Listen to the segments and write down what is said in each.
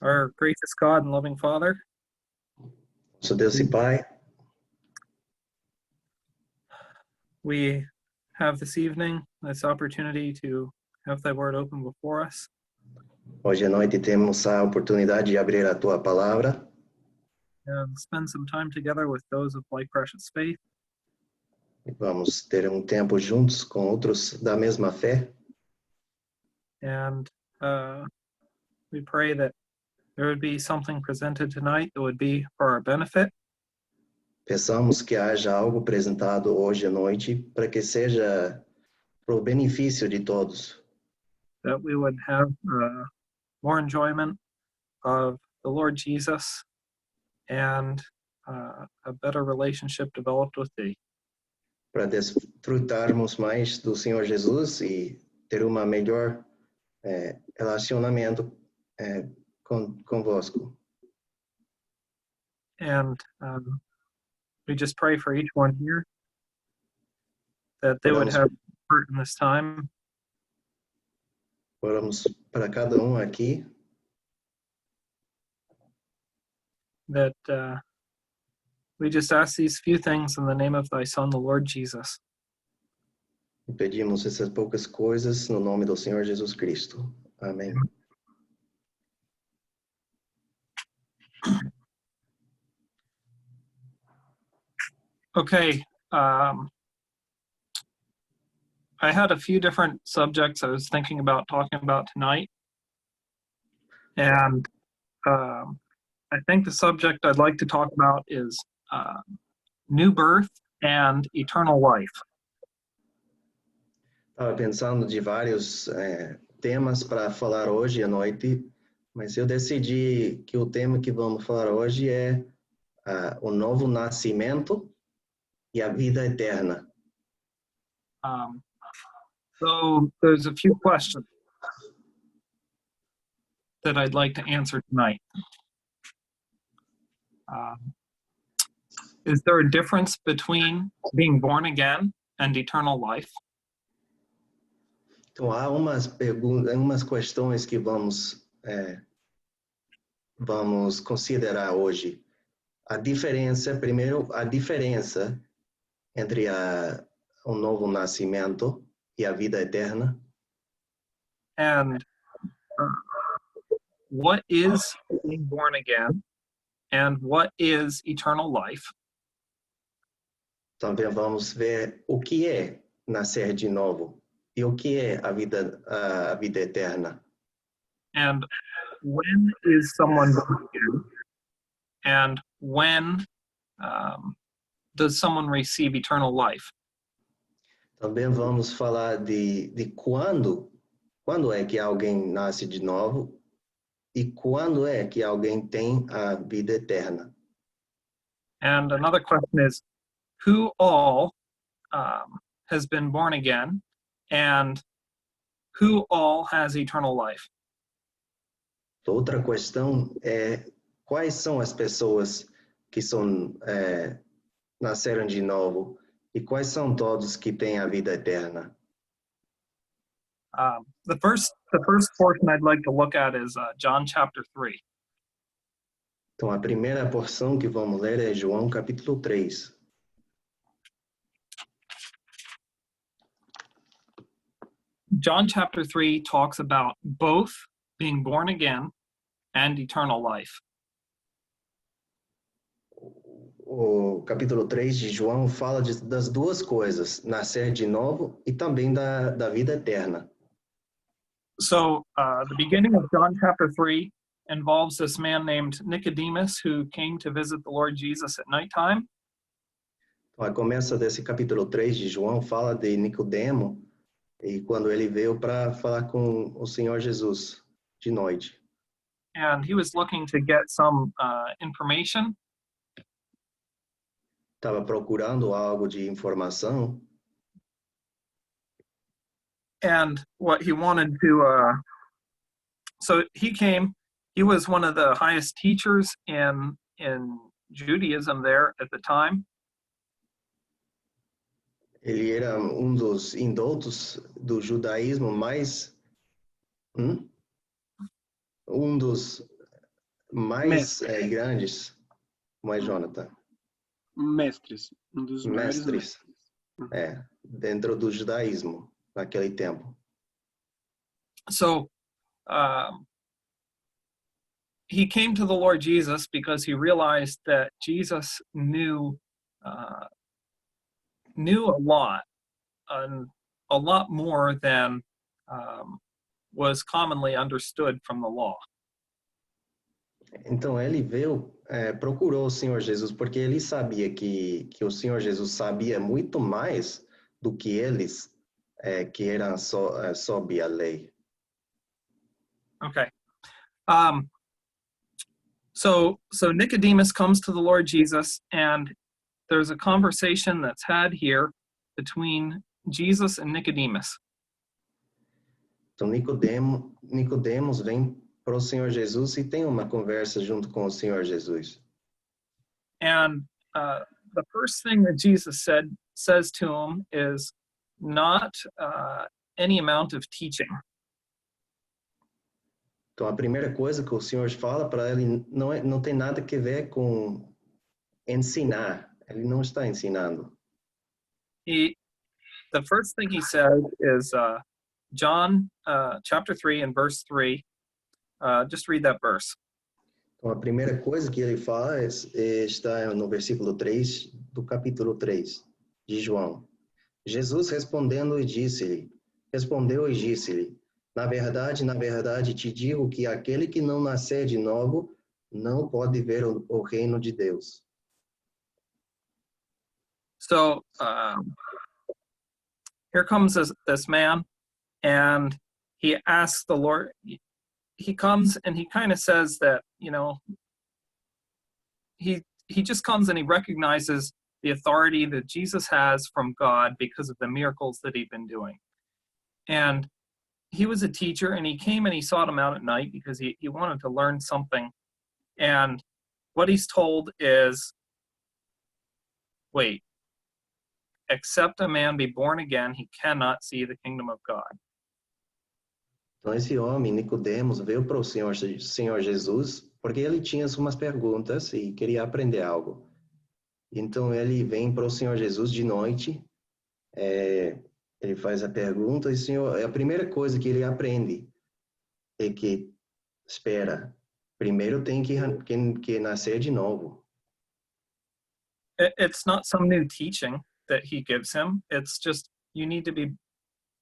Our gracious God and loving Father, Nosso Deus e Pai, we have this evening this opportunity to have thy word open before us. hoje à noite temos a oportunidade de abrir a Tua Palavra And spend some time together with those of like precious faith. e vamos ter um tempo juntos com outros da mesma fé. And we pray that there would be something presented tonight that would be for our benefit. Peçamos que haja algo apresentado hoje à noite para que seja para o benefício de todos, That we would have more enjoyment of the Lord Jesus and a better relationship developed with thee. para desfrutarmos mais do Senhor Jesus e ter uma melhor relacionamento convosco. And we just pray for each one here that they would have comfort in this time. Oramos para cada aqui, That we just ask these few things in the name of thy Son, the Lord Jesus. e pedimos essas poucas coisas no nome do Senhor Jesus Cristo. Amém. Okay. I had a few different subjects I was thinking about talking about tonight. And I think the subject I'd like to talk about is new birth and eternal life. Estava pensando de vários temas para falar hoje à noite, mas eu decidi que o tema que vamos falar hoje é o novo nascimento e a vida eterna. So there's a few questions that I'd like to answer tonight. Is there a difference between being born again and eternal life? Então, há umas perguntas, umas questões que vamos considerar hoje. Primeiro, a diferença entre o novo nascimento e a vida eterna. And what is being born again and what is eternal life? Também vamos ver o que é nascer de novo e o que é a vida eterna. And when is someone born again? And when does someone receive eternal life? Também vamos falar de quando é que alguém nasce de novo e quando é que alguém tem a vida eterna. And another question is, who all has been born again and who all has eternal life? Outra questão é quais são as pessoas que nasceram de novo e quais são todos que têm a vida eterna. The first portion I'd like to look at is John chapter 3. Então, a primeira porção que vamos ler é João capítulo 3. John chapter 3 talks about both being born again and eternal life. O capítulo 3 de João fala das duas coisas, nascer de novo e também da vida eterna. So the beginning of John chapter 3 involves this man named Nicodemus who came to visit the Lord Jesus at nighttime. Então, a começa desse capítulo 3 de João fala de Nicodemo e quando ele veio para falar com o Senhor Jesus de noite. And he was looking to get some information. Estava procurando algo de informação. And what he wanted to, so he came, he was one of the highest teachers in Judaism there at the time. Ele era dos indoutos do judaísmo mais... dos mais grandes, mais Jonathan, Mestres. Um dos maiores mestres, mestres. dentro do judaísmo naquele tempo. So he came to the Lord Jesus because he realized that Jesus knew a lot, a lot more than was commonly understood from the law. Então ele veio, procurou o Senhor Jesus, porque ele sabia que o Senhor Jesus sabia muito mais do que eles, que eram sob a lei. Okay. So Nicodemus comes to the Lord Jesus, and there's a conversation that's had here between Jesus and Nicodemus. Então Nicodemos vem para o Senhor Jesus e tem uma conversa junto com o Senhor Jesus. And the first thing that Jesus says to him is not any amount of teaching. Então a primeira coisa que o Senhor fala para ele não tem nada a ver com ensinar. Ele não está ensinando. The first thing he said is John chapter 3 and verse 3. Just read that verse. Então, a primeira coisa que ele fala está no versículo 3 do capítulo 3 de João. Jesus respondeu e disse-lhe, na verdade te digo que aquele que não nascer de novo não pode ver o reino de Deus. So here comes this man, and he asks the Lord, he comes and he kind of says that, he just comes and he recognizes the authority that Jesus has from God because of the miracles that he'd been doing. And he was a teacher, and he came and he sought him out at night because he wanted to learn something. And what he's told is, wait, except a man be born again, he cannot see the kingdom of God. Então esse homem, Nicodemos, veio para o Senhor Jesus porque ele tinha umas perguntas e queria aprender algo. Então ele vem para o Senhor Jesus de noite, ele faz a pergunta e Senhor, a primeira coisa que ele aprende é que, espera, primeiro tem que nascer de novo. It's not some new teaching that he gives him. It's just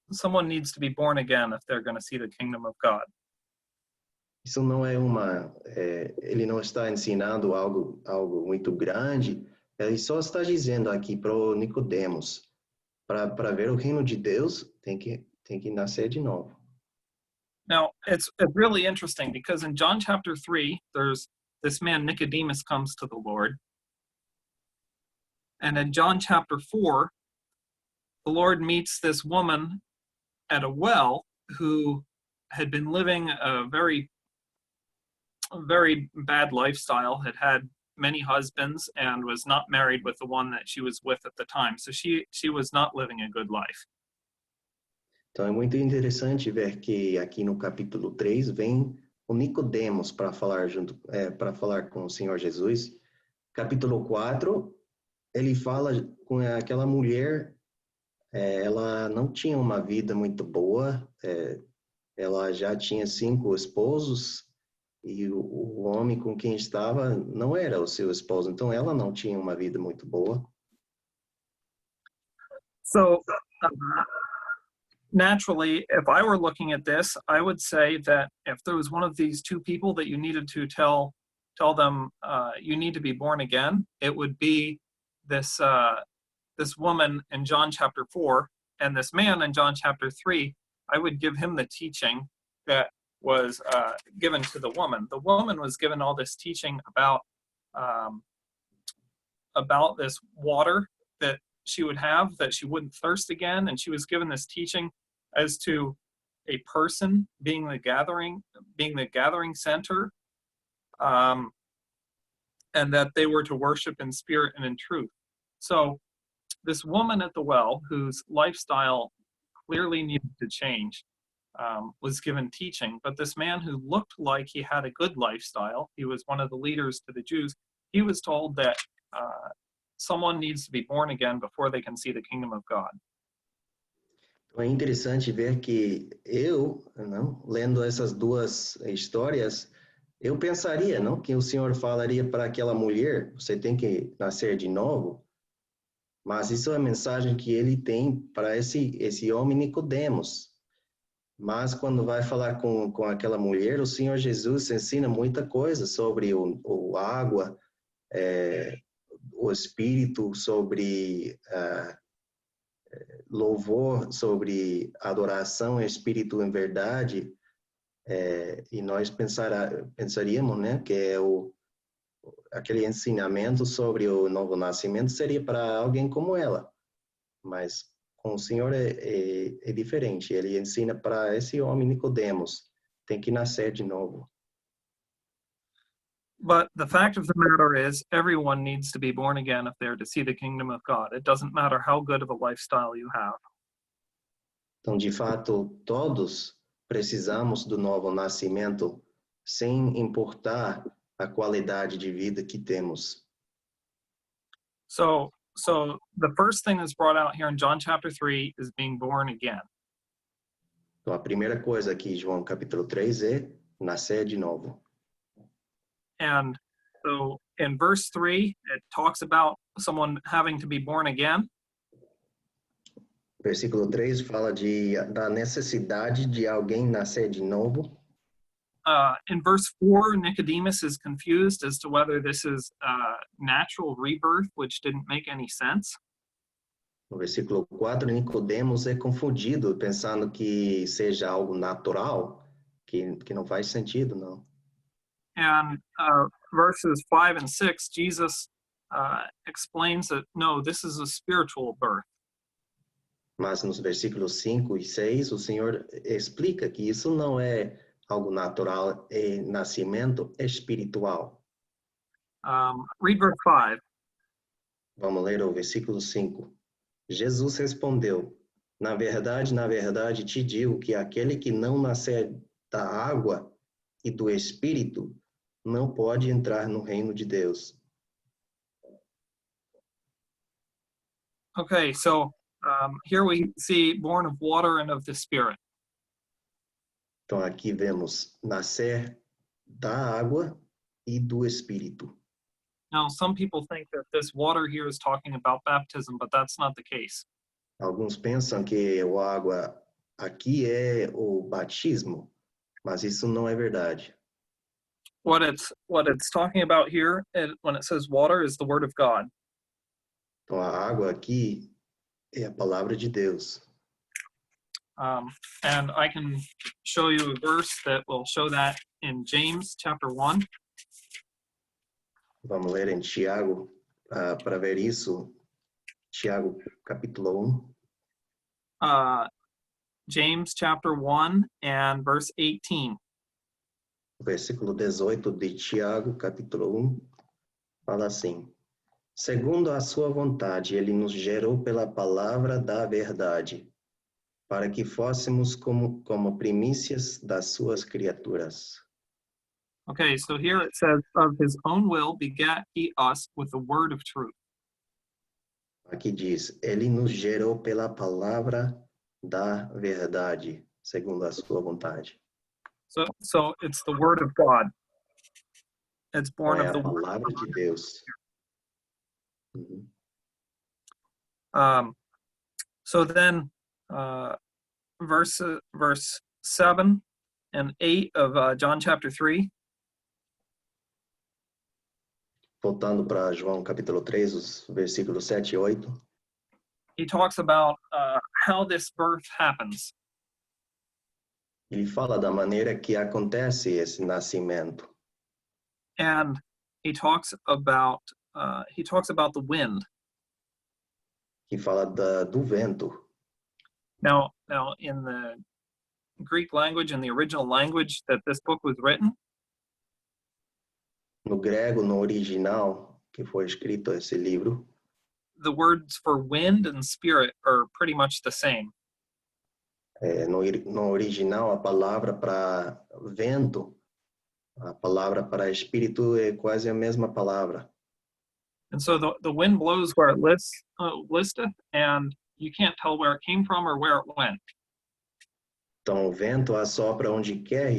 someone needs to be born again if they're going to see the kingdom of God. Isso não é ele não está ensinando algo muito grande, ele só está dizendo aqui para o Nicodemos, para ver o reino de Deus, tem que nascer de novo. Now, it's really interesting because in John chapter 3, there's this man Nicodemus comes to the Lord. And in John chapter 4, the Lord meets this woman at a well who had been living a very bad lifestyle, had many husbands, and was not married with the one that she was with at the time. So she was not living a good life. Então é muito interessante ver que aqui no capítulo 3 vem o Nicodemos para falar com o Senhor Jesus. Capítulo 4, ele fala com aquela mulher, ela não tinha uma vida muito boa, ela já tinha 5 esposos, e o homem com quem estava não era o seu esposo, então ela não tinha uma vida muito boa. So naturally, if I were looking at this, I would say that if there was one of these two people that you needed to tell them you need to be born again, it would be this woman in John chapter 4 and this man in John chapter 3. I would give him the teaching that was given to the woman. The woman was given all this teaching about this water that she would have, that she wouldn't thirst again, and she was given this teaching as to a person being the gathering center, and that they were to worship in spirit and in truth. So this woman at the well, whose lifestyle clearly needed to change, was given teaching. But this man who looked like he had a good lifestyle, he was one of the leaders to the Jews, he was told that someone needs to be born again before they can see the kingdom of God. Então é interessante ver que eu, não, lendo essas duas histórias, eu pensaria, não, que o Senhor falaria para aquela mulher, você tem que nascer de novo, mas isso é a mensagem que ele tem para esse homem Nicodemos. Mas quando vai falar com aquela mulher, o Senhor Jesus ensina muita coisa sobre o água, o Espírito, sobre louvor, sobre adoração, Espírito em verdade, e nós pensaríamos, né, que aquele ensinamento sobre o novo nascimento seria para alguém como ela, mas com o Senhor é diferente. Ele ensina para esse homem Nicodemos, tem que nascer de novo. But the fact of the matter is, everyone needs to be born again if they're to see the kingdom of God. It doesn't matter how good of a lifestyle you have. Então, de fato, todos precisamos do novo nascimento, sem importar a qualidade de vida que temos. So the first thing that's brought out here in John chapter 3 is being born again. Então, a primeira coisa aqui, João capítulo 3, é nascer de novo. And so in verse 3, it talks about someone having to be born again. Versículo 3 fala da necessidade de alguém nascer de novo. In verse 4, Nicodemus is confused as to whether this is natural rebirth, which didn't make any sense. No versículo 4, Nicodemos é confundido, pensando que seja algo natural, que não faz sentido, não. And verses 5 and 6, Jesus explains that, no, this is a spiritual birth. Mas nos versículos 5 e 6, o Senhor explica que isso não é algo natural, é nascimento espiritual. Read verse 5. Vamos ler o versículo 5. Jesus respondeu: na verdade te digo que aquele que não nascer da água e do Espírito não pode entrar no reino de Deus. Okay, so here we see born of water and of the Spirit. Então aqui vemos nascer da água e do Espírito. Now, some people think that this water here is talking about baptism, but that's not the case. Alguns pensam que a água aqui é o batismo, mas isso não é verdade. What it's talking about here, when it says water, is the word of God. Então a água aqui é a palavra de Deus. And I can show you a verse that will show that in James chapter 1. Vamos ler em Tiago, para ver isso. Tiago, capítulo 1. James chapter 1 and verse 18. Versículo 18 de Tiago, capítulo 1, fala assim: segundo a sua vontade, ele nos gerou pela palavra da verdade, para que fôssemos como primícias das suas criaturas. Okay, so here it says, of his own will begat he us with the word of truth. Aqui diz, ele nos gerou pela palavra da verdade, segundo a sua vontade. So it's the word of God. It's born É of a the word. palavra de Deus. Uhum. So then verse 7 and 8 of John chapter 3. Voltando para João capítulo 3, os versículos 7 e 8. He talks about how this birth happens. Ele fala da maneira que acontece esse nascimento. And he talks about the wind. Que fala do vento. Now in the Greek language, in the original language that this book was written, No grego, no original, que foi escrito esse livro, the words for wind and spirit are pretty much the same. No original, a palavra para vento, a palavra para espírito é quase a mesma palavra. And so the wind blows where it listeth, and you can't tell where it came from or where it went. Então, o vento assopra onde quer,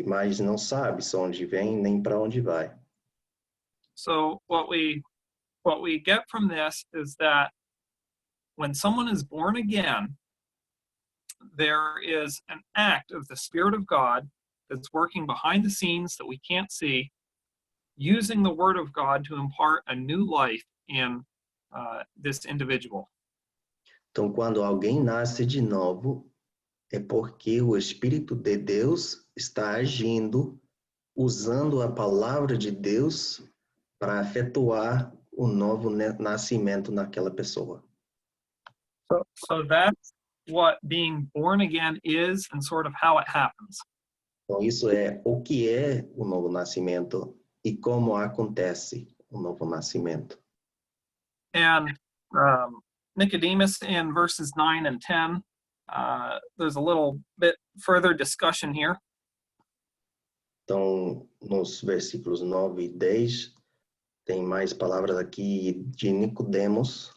mas não sabe só onde vem nem para onde vai. So what we get from this is that when someone is born again, there is an act of the Spirit of God that's working behind the scenes that we can't see, using the Word of God to impart a new life in this individual. Então, quando alguém nasce de novo, é porque o Espírito de Deus está agindo, usando a palavra de Deus para efetuar o novo nascimento naquela pessoa. So that's what being born again is and sort of how it happens. Então, isso é o que é o novo nascimento e como acontece o novo nascimento. And Nicodemus in verses 9 and 10, there's a little bit further discussion here. Então, nos versículos 9 e 10, tem mais palavras aqui de Nicodemos.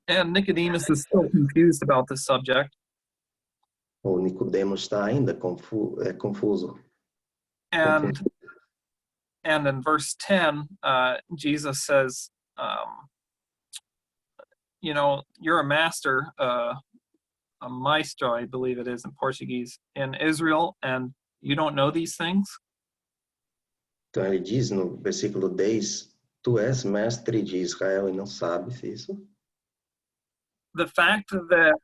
And Nicodemus is still confused about this subject. O Nicodemos está ainda confuso. And in verse 10, Jesus says, you know, you're a master, a maestro, I believe it is in Portuguese, in Israel, and you don't know these things? Então ele diz no versículo 10, tu és mestre de Israel e não sabes isso? The fact that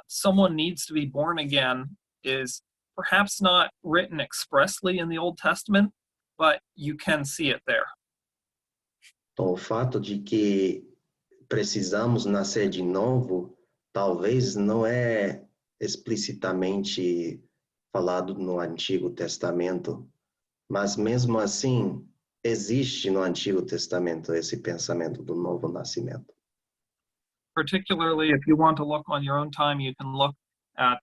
someone needs to be born again is perhaps not written expressly in the Old Testament, but you can see it there. Então, o fato de que precisamos nascer de novo, talvez não é explicitamente falado no Antigo Testamento, mas mesmo assim existe no Antigo Testamento esse pensamento do novo nascimento. Particularly if you want to look on your own time, you can look at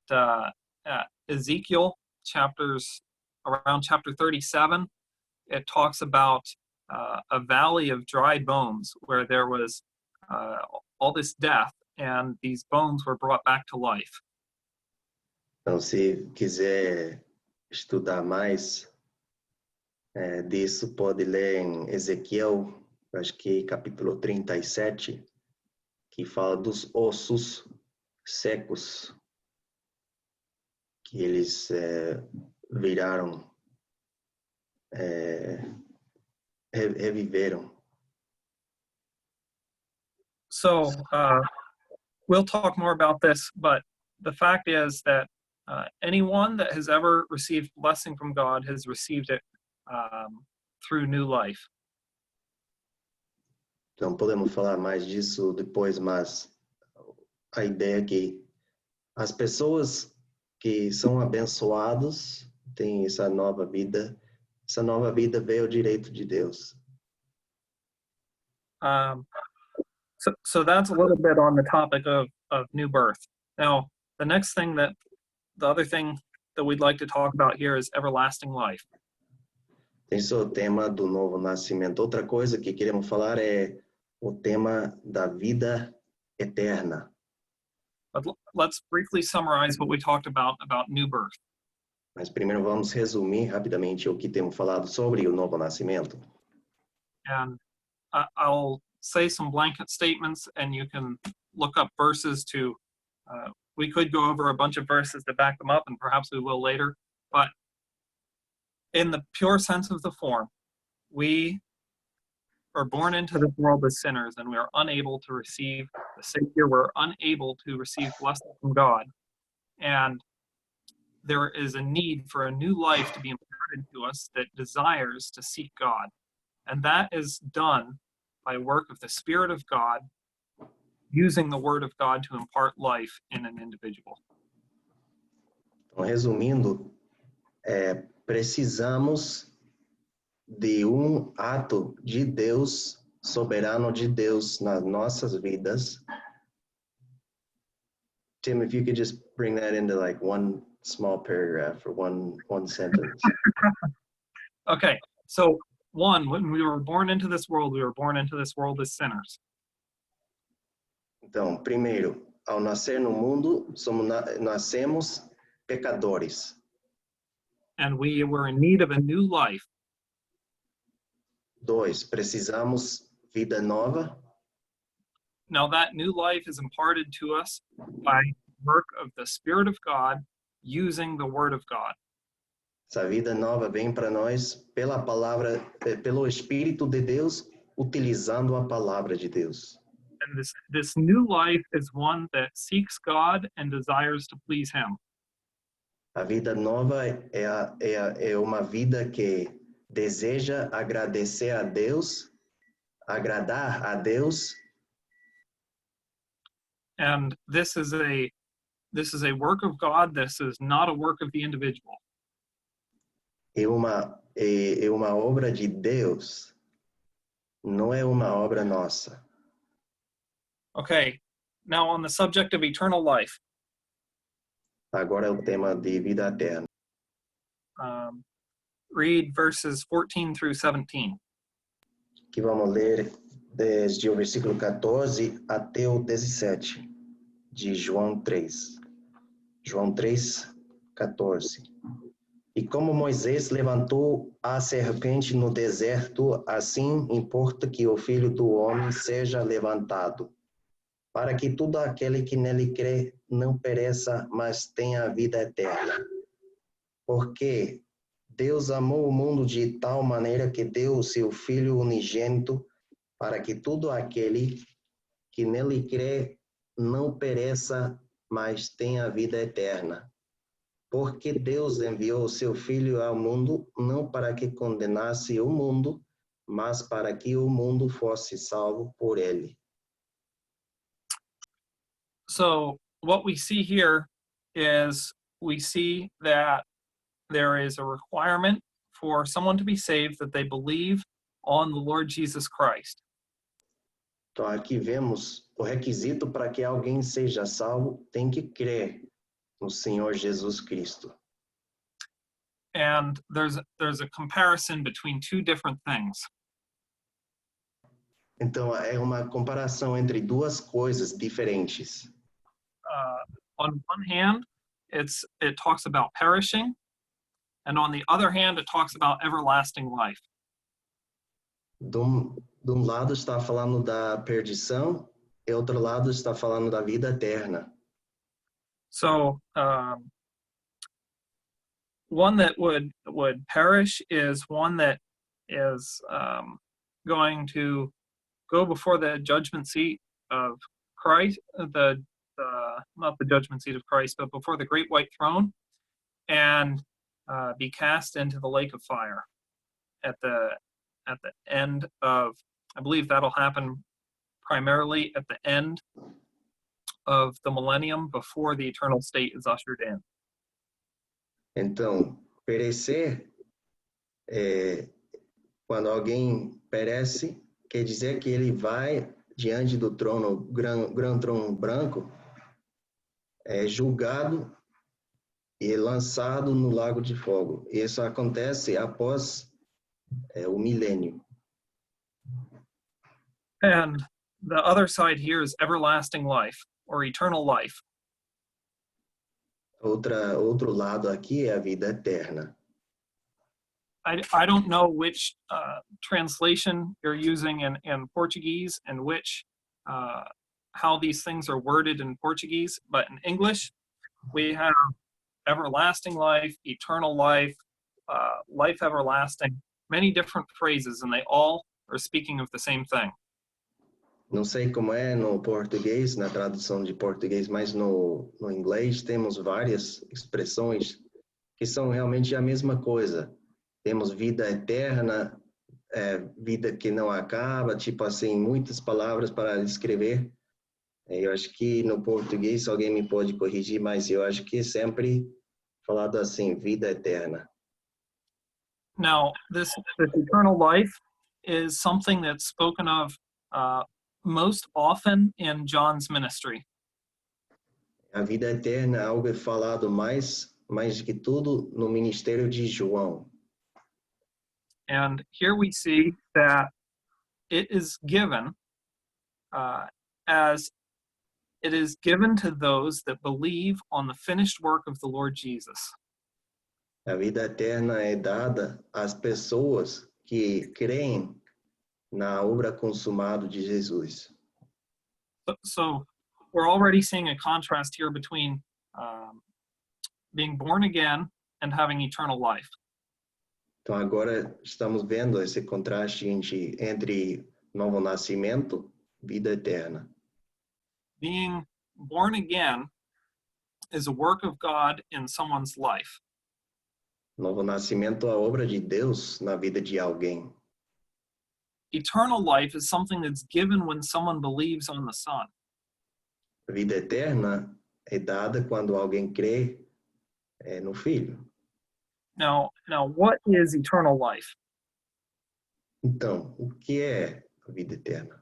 Ezekiel around chapter 37. It talks about a valley of dry bones where there was all this death and these bones were brought back to life. Então, se quiser estudar mais disso, pode ler em Ezequiel, acho que capítulo 37, que fala dos ossos secos, que eles viraram, reviveram. So we'll talk more about this, but the fact is that anyone that has ever received blessing from God has received it through new life. Então, podemos falar mais disso depois, mas a ideia é que as pessoas que são abençoadas têm essa nova vida veio direito de Deus. So that's a little bit on the topic of new birth. Now, the other thing that we'd like to talk about here is everlasting life. Esse é o tema do novo nascimento. Outra coisa que queremos falar é o tema da vida eterna. But let's briefly summarize what we talked about new birth. Mas primeiro vamos resumir rapidamente o que temos falado sobre o novo nascimento. And I'll say some blanket statements and you can look up verses to, we could go over a bunch of verses to back them up and perhaps we will later, but in the pure sense of the form, we are born into this world as sinners and we are unable to receive the Savior, we're unable to receive blessing from God. And there is a need for a new life to be imparted to us that desires to seek God. And that is done by work of the Spirit of God, using the Word of God to impart life in an individual. Então, resumindo, precisamos de ato de Deus, soberano de Deus nas nossas vidas, Tim, if you could just bring that into like one small paragraph or one sentence. Okay, so one, when we were born into this world, we were born into this world as sinners. Então, primeiro, ao nascer no mundo, nascemos pecadores. And we were in need of a new life. 2, precisamos vida nova. Now that new life is imparted to us by work of the Spirit of God using the Word of God. Essa vida nova vem para nós pela palavra, pelo Espírito de Deus, utilizando a palavra de Deus. And this new life is one that seeks God and desires to please Him. A vida nova é uma vida que deseja agradecer a Deus, agradar a Deus. And this is a work of God. This is not a work of the individual. É uma obra de Deus, não é uma obra nossa. Okay, now on the subject of eternal life, Agora é o tema de vida eterna. read verses 14 through 17. Que vamos ler desde o versículo 14 até o 17 de João 3. João 3, 14. E como Moisés levantou a serpente no deserto, assim importa que o Filho do Homem seja levantado, para que todo aquele que nele crê não pereça, mas tenha a vida eterna. Porque Deus amou o mundo de tal maneira que deu o seu Filho unigênito, para que todo aquele que nele crê não pereça, mas tenha a vida eterna. Porque Deus enviou o seu Filho ao mundo, não para que condenasse o mundo, mas para que o mundo fosse salvo por ele. So what we see here is we see that there is a requirement for someone to be saved that they believe on the Lord Jesus Christ. Então aqui vemos o requisito para que alguém seja salvo, tem que crer no Senhor Jesus Cristo. And there's a comparison between two different things. Então é uma comparação entre duas coisas diferentes. On one hand, it talks about perishing, and on the other hand, it talks about everlasting life. De um lado está falando da perdição, e outro lado está falando da vida eterna. So one that would perish is one that is going to go before the judgment seat of Christ, not the judgment seat of Christ, but before the great white throne, and be cast into the lake of fire at the end of, I believe that'll happen primarily at the end of the millennium before the eternal state is ushered in. Então, perecer, quando alguém perece, quer dizer que ele vai diante do trono, grande trono branco, é julgado e lançado no lago de fogo. Isso acontece após o milênio. And the other side here is everlasting life or eternal life. Outro lado aqui é a vida eterna. I don't know which translation you're using in Portuguese and which how these things are worded in Portuguese, but in English we have everlasting life, eternal life, life everlasting, many different phrases, and they all are speaking of the same thing. Não sei como é no português, na tradução de português, mas no inglês temos várias expressões que são realmente a mesma coisa. Temos vida eterna, vida que não acaba, tipo assim, muitas palavras para descrever. Eu acho que no português, alguém me pode corrigir, mas eu acho que é sempre falado assim, vida eterna. Now, this eternal life is something that's spoken of most often in John's ministry. A vida eterna é algo falado mais que tudo no ministério de João. And here we see that it is given as it is given to those that believe on the finished work of the Lord Jesus. A vida eterna é dada às pessoas que creem na obra consumada de Jesus. So we're already seeing a contrast here between being born again and having eternal life. Então agora estamos vendo esse contraste entre novo nascimento, vida eterna. Being born again is a work of God in someone's life. Novo nascimento é a obra de Deus na vida de alguém. Eternal life is something that's given when someone believes on the Son. A vida eterna é dada quando alguém crê no Filho. Now, what is eternal life? Então, o que é a vida eterna?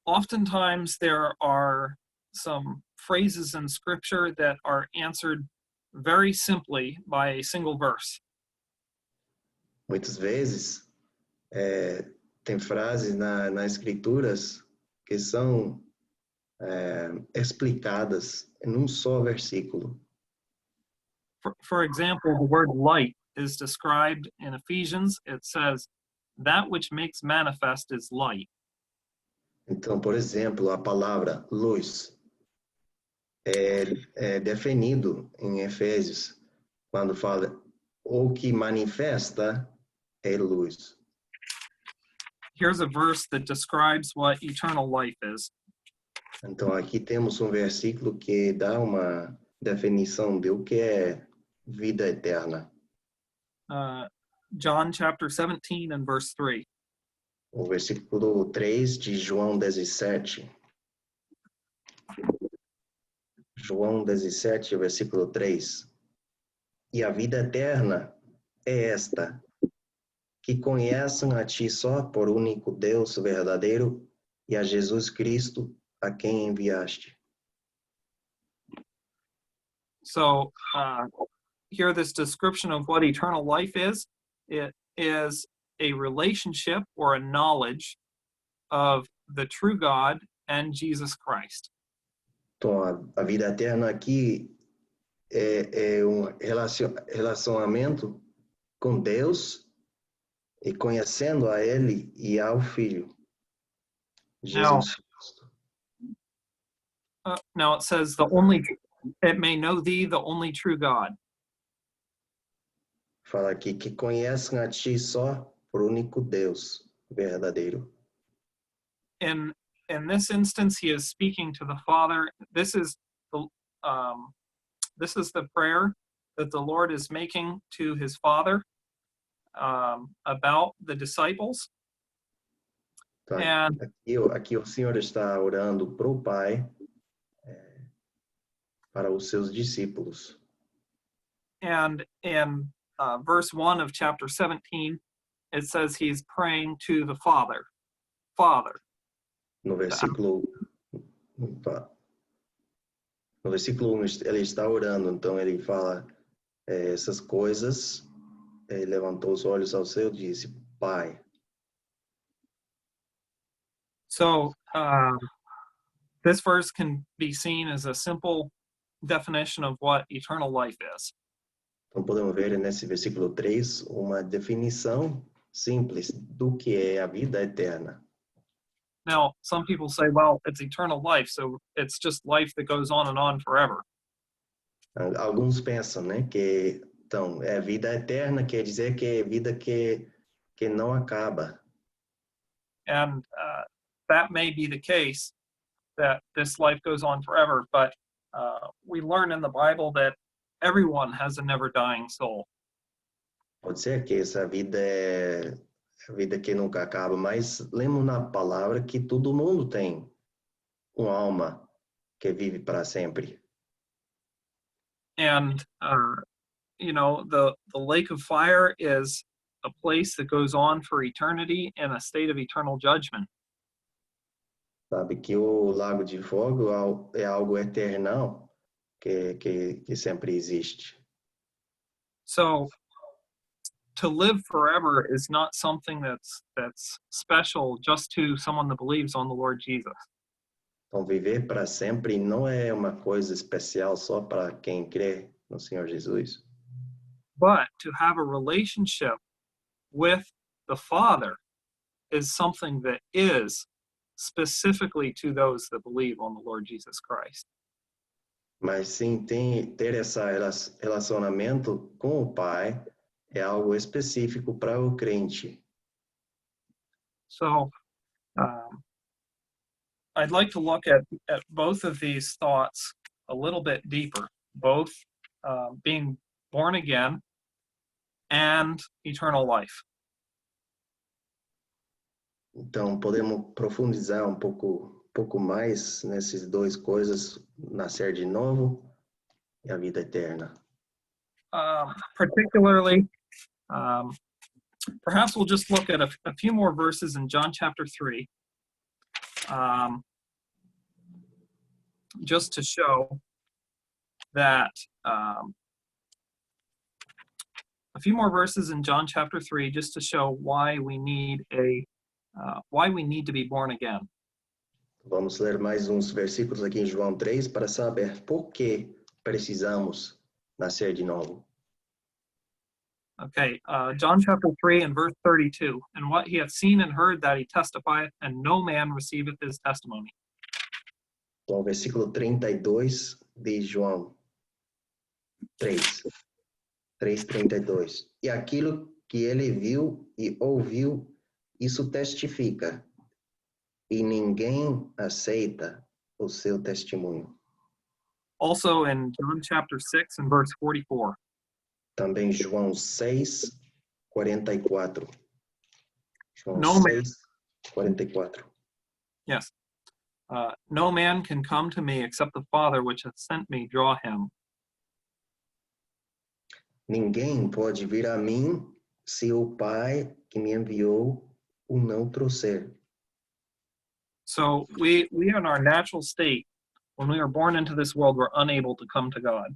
Oftentimes there are some phrases in Scripture that are answered very simply by a single verse. Muitas vezes tem frases nas escrituras que são explicadas em um só versículo. For example, the word light is described in Ephesians. It says, that which makes manifest is light. Então, por exemplo, a palavra luz é definido em Efésios quando fala o que manifesta é luz. Here's a verse that describes what eternal life is. Então, aqui temos um versículo que dá uma definição de o que é vida eterna. John chapter 17 and verse 3. O versículo 3 de João 17. João 17, versículo 3. E a vida eterna é esta, que conheçam a ti só por único Deus verdadeiro e a Jesus Cristo, a quem enviaste. So here this description of what eternal life is. It is a relationship or a knowledge of the true God and Jesus Christ. Então, a vida eterna aqui é um relacionamento com Deus e conhecendo a Ele e ao Filho, Jesus Cristo. Now it says, it may know thee, the only true God. Fala aqui que conhecem a ti só por único Deus verdadeiro. In this instance, he is speaking to the Father. This is the prayer that the Lord is making to his Father about the disciples. Então, And aqui o Senhor está orando para o Pai, para os seus discípulos. And in verse 1 of chapter 17, it says he's praying to the Father. Father. No versículo 1, ele está orando, então ele fala essas coisas, ele levantou os olhos ao céu e disse, Pai. So this verse can be seen as a simple definition of what eternal life is. Então podemos ver nesse versículo 3 uma definição simples do que é a vida eterna. Now, some people say, well, it's eternal life, so it's just life that goes on forever. Alguns pensam, né, que então vida eterna quer dizer que é vida que não acaba. And that may be the case, that this life goes on forever, but we learn in the Bible that everyone has a never dying soul. Pode ser que essa vida é a vida que nunca acaba, mas lemos na palavra que todo mundo tem uma alma que vive para sempre. And the lake of fire is a place that goes on for eternity in a state of eternal judgment. Sabe que o lago de fogo é algo eternal que sempre existe. So to live forever is not something that's special just to someone that believes on the Lord Jesus. Então, viver para sempre não é uma coisa especial só para quem crê no Senhor Jesus. But to have a relationship with the Father is something that is specifically to those that believe on the Lord Jesus Christ. Mas sim, ter esse relacionamento com o Pai é algo específico para o crente. So I'd like to look at both of these thoughts a little bit deeper, both being born again and eternal life. Então, podemos profundizar um pouco mais nessas duas coisas, nascer de novo e a vida eterna. Particularly, perhaps we'll just look at a few more verses in John chapter 3, just to show that a few more verses in John chapter 3, just to show why we need to be born again. Vamos ler mais uns versículos aqui em João 3 para saber por que precisamos nascer de novo. Okay, John chapter 3 and verse 32. And what he hath seen and heard that he testifieth, and no man receiveth his testimony. Então, versículo 32 de João 3. 3:32. E aquilo que ele viu e ouviu, isso testifica, e ninguém aceita o seu testemunho. Also in John chapter 6 and verse 44. Também João 6, 44. João No man. 6, 44. Yes. No man can come to me except the Father which hath sent me draw him. Ninguém pode vir a mim se o Pai que me enviou o não trouxer. So we in our natural state, when we are born into this world, we're unable to come to God.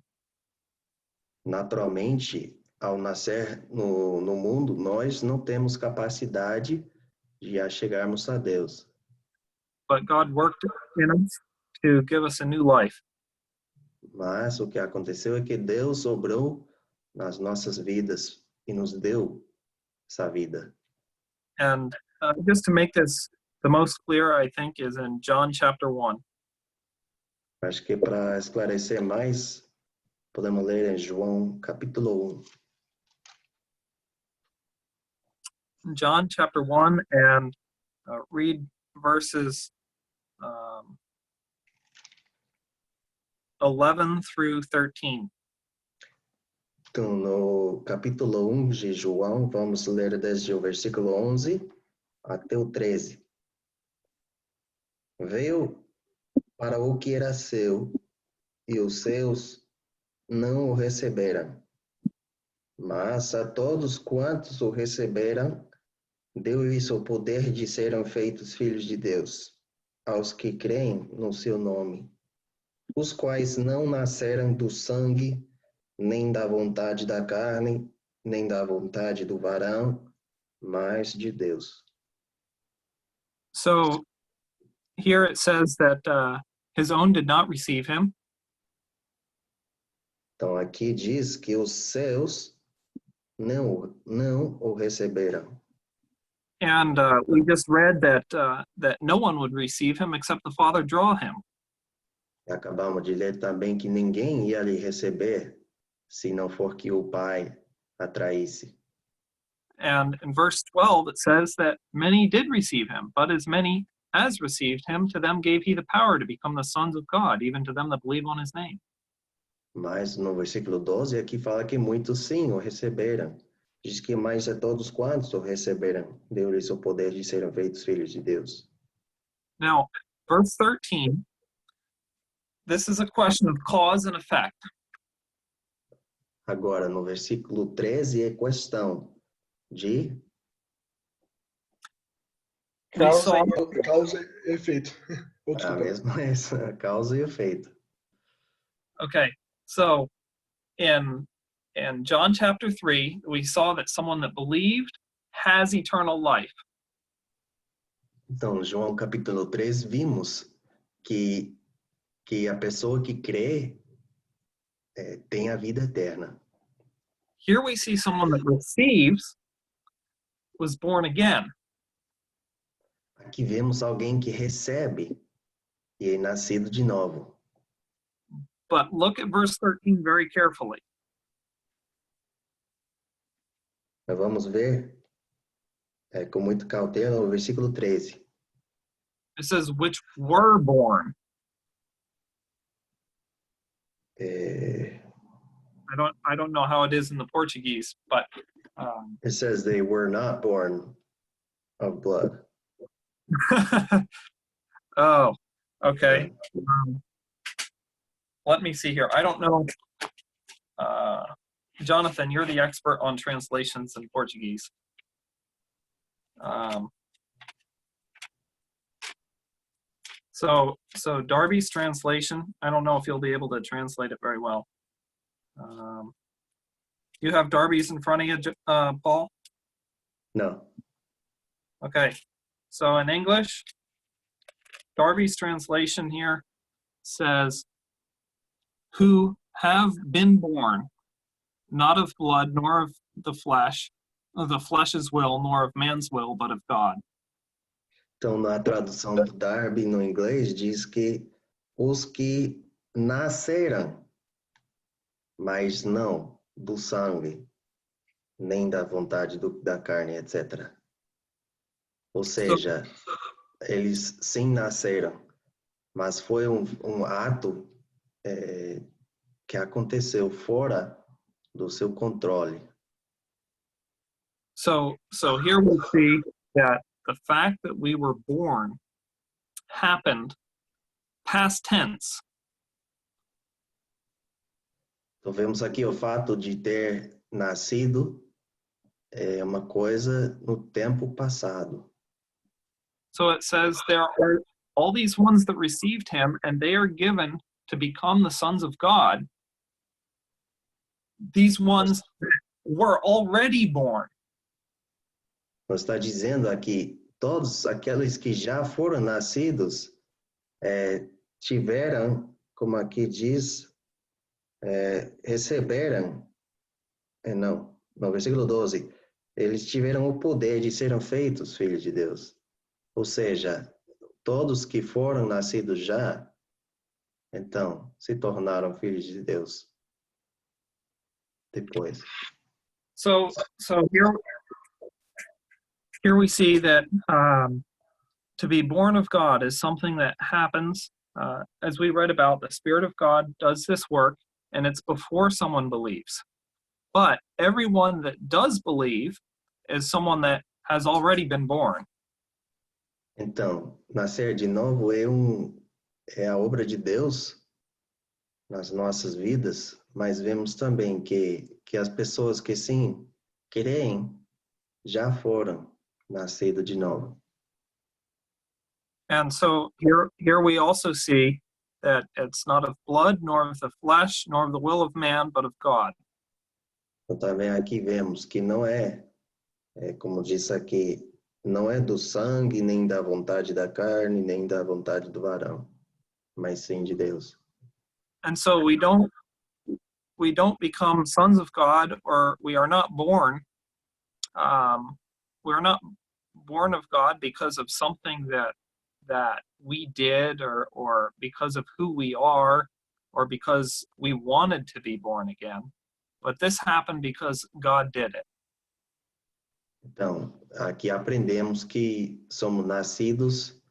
Naturalmente, ao nascer no mundo, nós não temos capacidade de chegarmos a Deus. But God worked in us to give us a new life. Mas o que aconteceu é que Deus obrou nas nossas vidas e nos deu essa vida. And just to make this the most clear, I think, is in John chapter 1. Acho que para esclarecer mais, podemos ler em João capítulo 1. John chapter 1 and read verses 11 through 13. Então, no capítulo 1 de João, vamos ler desde o versículo 11 até o 13. Veio para o que era seu, e os seus não o receberam. Mas a todos quantos o receberam, deu-lhes o poder de serem feitos filhos de Deus, aos que creem no seu nome, os quais não nasceram do sangue, nem da vontade da carne, nem da vontade do varão, mas de Deus. So here it says that his own did not receive him. Então aqui diz que os seus não o receberam. And we just read that no one would receive him except the Father draw him. Acabamos de ler também que ninguém ia lhe receber se não for que o Pai atraísse. And in verse 12 it says that many did receive him, but as many as received him, to them gave he the power to become the sons of God, even to them that believe on his name. Mas no versículo 12 aqui fala que muitos sim o receberam. Diz que mais a todos quantos o receberam, deu-lhes o poder de serem feitos filhos de Deus. Now, verse 13, this is a question of cause and effect. Agora, no versículo 13 é questão de we saw Causa e efeito. Oh, A desculpa. mesma essa, a causa e efeito. okay, so in John chapter 3, we saw that someone that believed has eternal life. Então, João capítulo 3, vimos que a pessoa que crê tem a vida eterna. Here we see someone that receives was born again. Aqui vemos alguém que recebe e é nascido de novo. But look at verse 13 very carefully. Nós vamos ver com muita cautela o versículo 13. It says, which were born. É, I don't know how it is in the Portuguese, but it says they were not born of blood. oh, okay. Let me see here. I don't know. Jonathan, you're the expert on translations in Portuguese. So Darby's translation, I don't know if you'll be able to translate it very well. You have Darby's in front of you, Paul? Não. Okay. So in English, Darby's translation here says, who have been born, not of blood, nor of the flesh's will, nor of man's will, but of God. Então, na tradução do Darby, no inglês, diz que os que nasceram, mas não do sangue, nem da vontade da carne, etc. Ou seja, eles sim nasceram, mas foi um ato que aconteceu fora do seu controle. So here we see that the fact that we were born happened past tense. Então, vemos aqui o fato de ter nascido é uma coisa no tempo passado. So it says there are all these ones that received him, and they are given to become the sons of God. These ones were already born. Nós está dizendo aqui, todos aqueles que já foram nascidos tiveram, como aqui diz, receberam, no versículo 12, eles tiveram o poder de serem feitos filhos de Deus. Ou seja, todos que foram nascidos já, então, se tornaram filhos de Deus. Depois. So here we see that to be born of God is something that happens, as we read about, the Spirit of God does this work, and it's before someone believes. But everyone that does believe is someone that has already been born. Então, nascer de novo é a obra de Deus nas nossas vidas, mas vemos também que as pessoas que sim creem já foram nascidos de novo. And so here we also see that it's not of blood, nor of the flesh, nor of the will of man, but of God. Então, também aqui vemos que não como diz aqui, não é do sangue, nem da vontade da carne, nem da vontade do varão, mas sim de Deus. And so we don't become sons of God, or we are not born. We're not born of God because of something that we did, or because of who we are, or because we wanted to be born again. But this happened because God did it. Então, aqui aprendemos que somos nascidos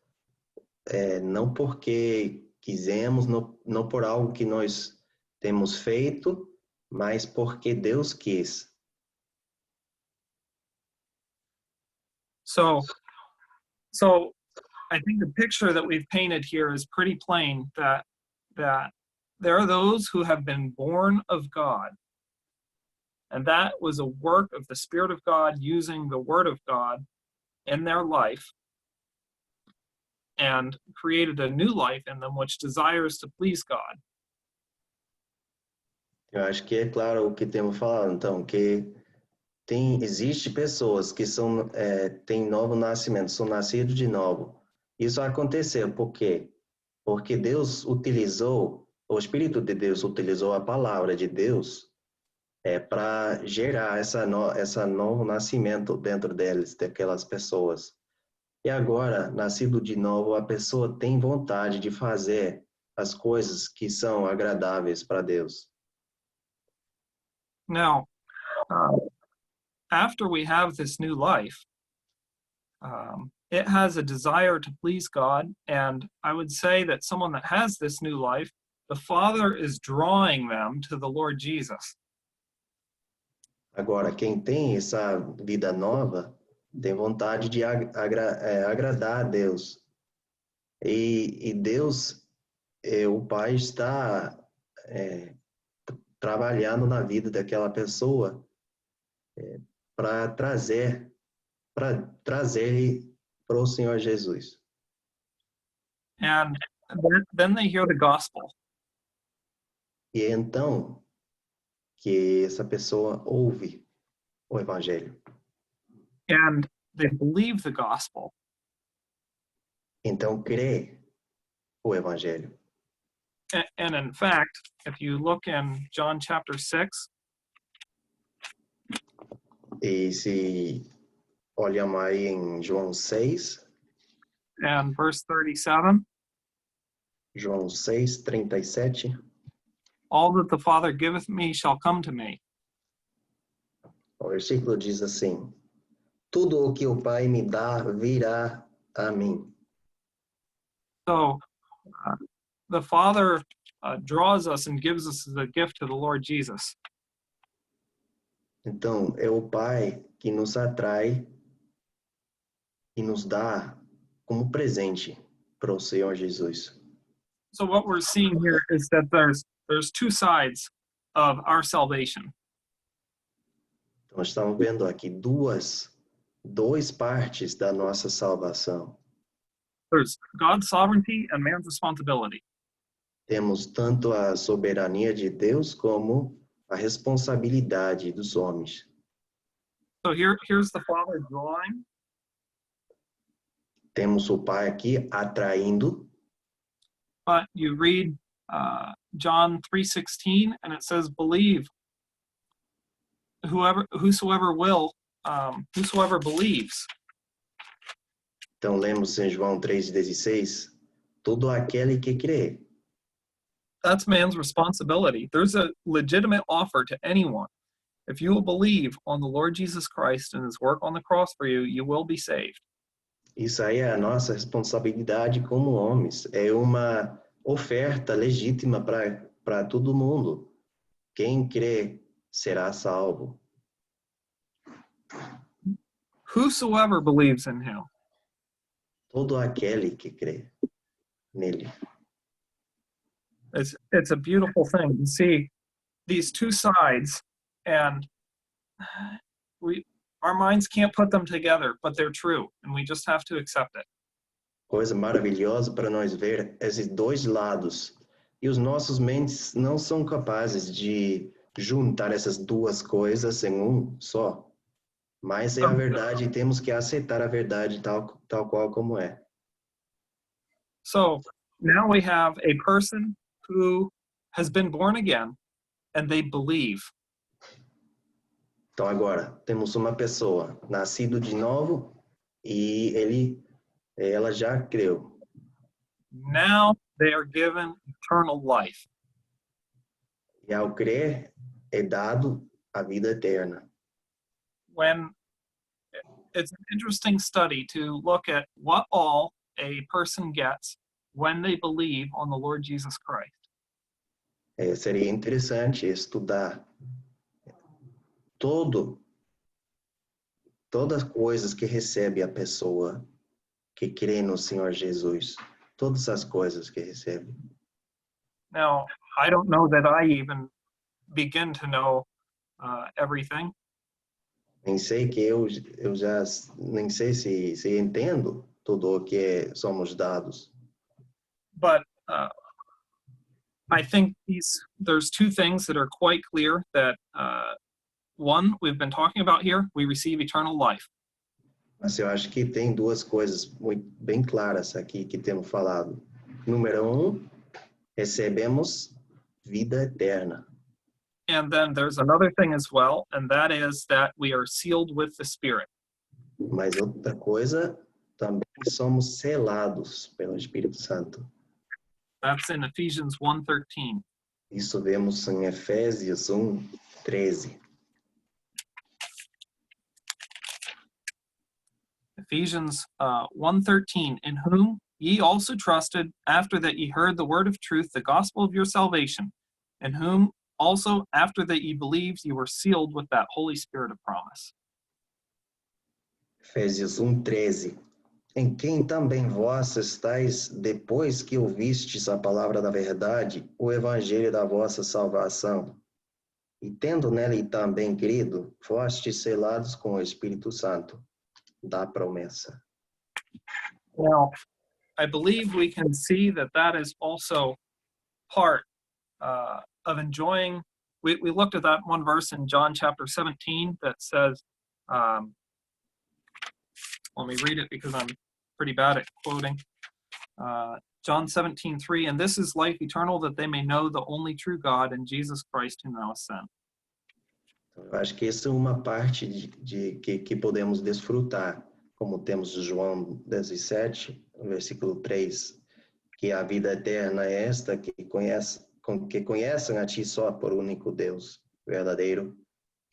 não porque quisemos, não por algo que nós temos feito, mas porque Deus quis. So I think the picture that we've painted here is pretty plain, that there are those who have been born of God. And that was a work of the Spirit of God using the Word of God in their life. and created a new life in them which desires to please God. Eu acho que é claro o que temos falado, então, que existe pessoas que têm novo nascimento, são nascidos de novo. Isso aconteceu por quê? Porque Deus utilizou, o Espírito de Deus utilizou a palavra de Deus para gerar essa novo nascimento dentro deles, daquelas pessoas. E agora, nascido de novo, a pessoa tem vontade de fazer as coisas que são agradáveis para Deus. Now, after we have this new life, it has a desire to please God, and I would say that someone that has this new life, the Father is drawing them to the Lord Jesus. Agora, quem tem essa vida nova, tem vontade de agradar a Deus. E Deus, o Pai, está trabalhando na vida daquela pessoa para trazer ele para o Senhor Jesus. And then they hear the gospel. E é então que essa pessoa ouve o Evangelho. And they believe the gospel. Então crê o Evangelho. And in fact, if you look in John chapter 6, E se olhamos aí em João 6, and verse 37, João 6, 37, all that the Father giveth me shall come to me. o versículo diz assim: tudo o que o Pai me dá virá a mim. So the Father draws us and gives us the gift to the Lord Jesus. Então, é o Pai que nos atrai e nos dá como presente para o Senhor Jesus. So what we're seeing here is that there's two sides of our salvation. Então, estamos vendo aqui duas partes da nossa salvação. There's God's sovereignty and man's responsibility. Temos tanto a soberania de Deus como a responsabilidade dos homens. So here's the Father drawing, Temos o Pai aqui atraindo, but you read John 3:16 and it says, "Believe whosoever believes." então lemos em João 3,16, todo aquele que crê. That's man's responsibility. There's a legitimate offer to anyone. If you will believe on the Lord Jesus Christ and his work on the cross for you, you will be saved. Isso aí é a nossa responsabilidade como homens. É uma oferta legítima para todo mundo. Quem crê será salvo. Whosoever believes in him. Todo aquele que crê nele. It's a beautiful thing to see these two sides, and our minds can't put them together, but they're true, and we just have to accept it. Coisa maravilhosa para nós ver esses dois lados. E os nossos mentes não são capazes de juntar essas duas coisas em um só. Mas é a verdade e temos que aceitar a verdade tal qual como é. So now we have a person who has been born again, and they believe. Então agora temos uma pessoa nascido de novo e ela já creu. Now they are given eternal life. E ao crer é dado a vida eterna. When it's an interesting study to look at what all a person gets when they believe on the Lord Jesus Christ. Seria interessante estudar todas as coisas que recebe a pessoa que crê no Senhor Jesus. Todas as coisas que recebe. Now, I don't know that I even begin to know everything. Nem sei que eu já nem sei se entendo tudo o que somos dados. But I think there's two things that are quite clear that one, we've been talking about here, we receive eternal life. Mas eu acho que tem duas coisas bem claras aqui que temos falado. Número 1, recebemos vida eterna. And then there's another thing as well, and that is that we are sealed with the Spirit. Mas outra coisa, também somos selados pelo Espírito Santo. That's in Ephesians 1:13. Isso vemos em Efésios 1:13. Ephesians 1:13, in whom ye also trusted after that ye heard the word of truth, the gospel of your salvation, in whom also after that ye believed, you were sealed with that Holy Spirit of promise. Efésios 1:13. Em quem também vós estáis, depois que ouvistes a palavra da verdade, o evangelho da vossa salvação. E tendo nele também crido, fostes selados com o Espírito Santo da promessa. Now, I believe we can see that that is also part of enjoying. We looked at that one verse in John chapter 17 that says, let me read it because I'm pretty bad at quoting. John 17:3, and this is life eternal, that they may know the only true God and Jesus Christ whom thou hast sent. Eu acho que essa é uma parte de que podemos desfrutar, como temos João 17, versículo 3, que a vida eterna é esta, que conhecem a ti só por único Deus verdadeiro,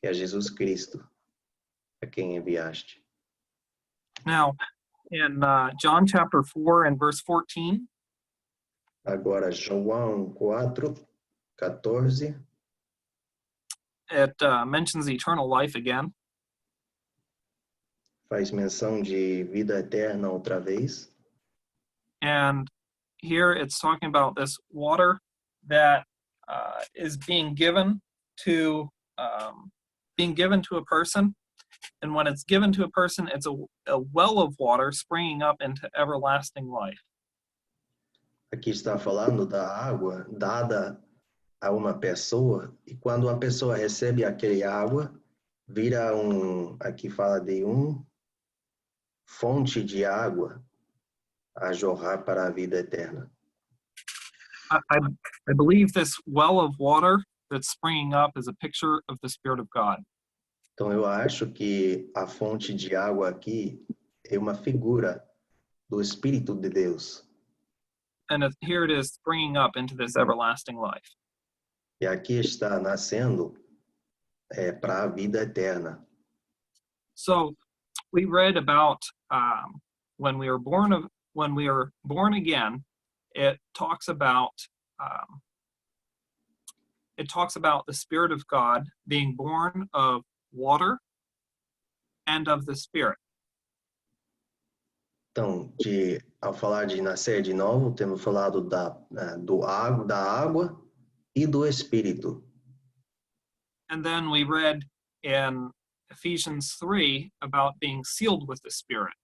que é Jesus Cristo, a quem enviaste. Now, in John chapter 4 and verse 14, Agora, João 4:14, it mentions eternal life again. faz menção de vida eterna outra vez. And here it's talking about this water that is being given to a person. And when it's given to a person, it's a well of water springing up into everlasting life. Aqui está falando da água dada a uma pessoa, e quando uma pessoa recebe aquele água, vira aqui fala de fonte de água a jorrar para a vida eterna. I believe this well of water that's springing up is a picture of the Spirit of God. Então eu acho que a fonte de água aqui é uma figura do Espírito de Deus. And here it is springing up into this everlasting life. E aqui está nascendo para a vida eterna. So we read about when we are born again, it talks about the Spirit of God being born of water and of the Spirit. Então, ao falar de nascer de novo, temos falado da água e do Espírito. And then we read in Ephesians 3 about being sealed with the Spirit.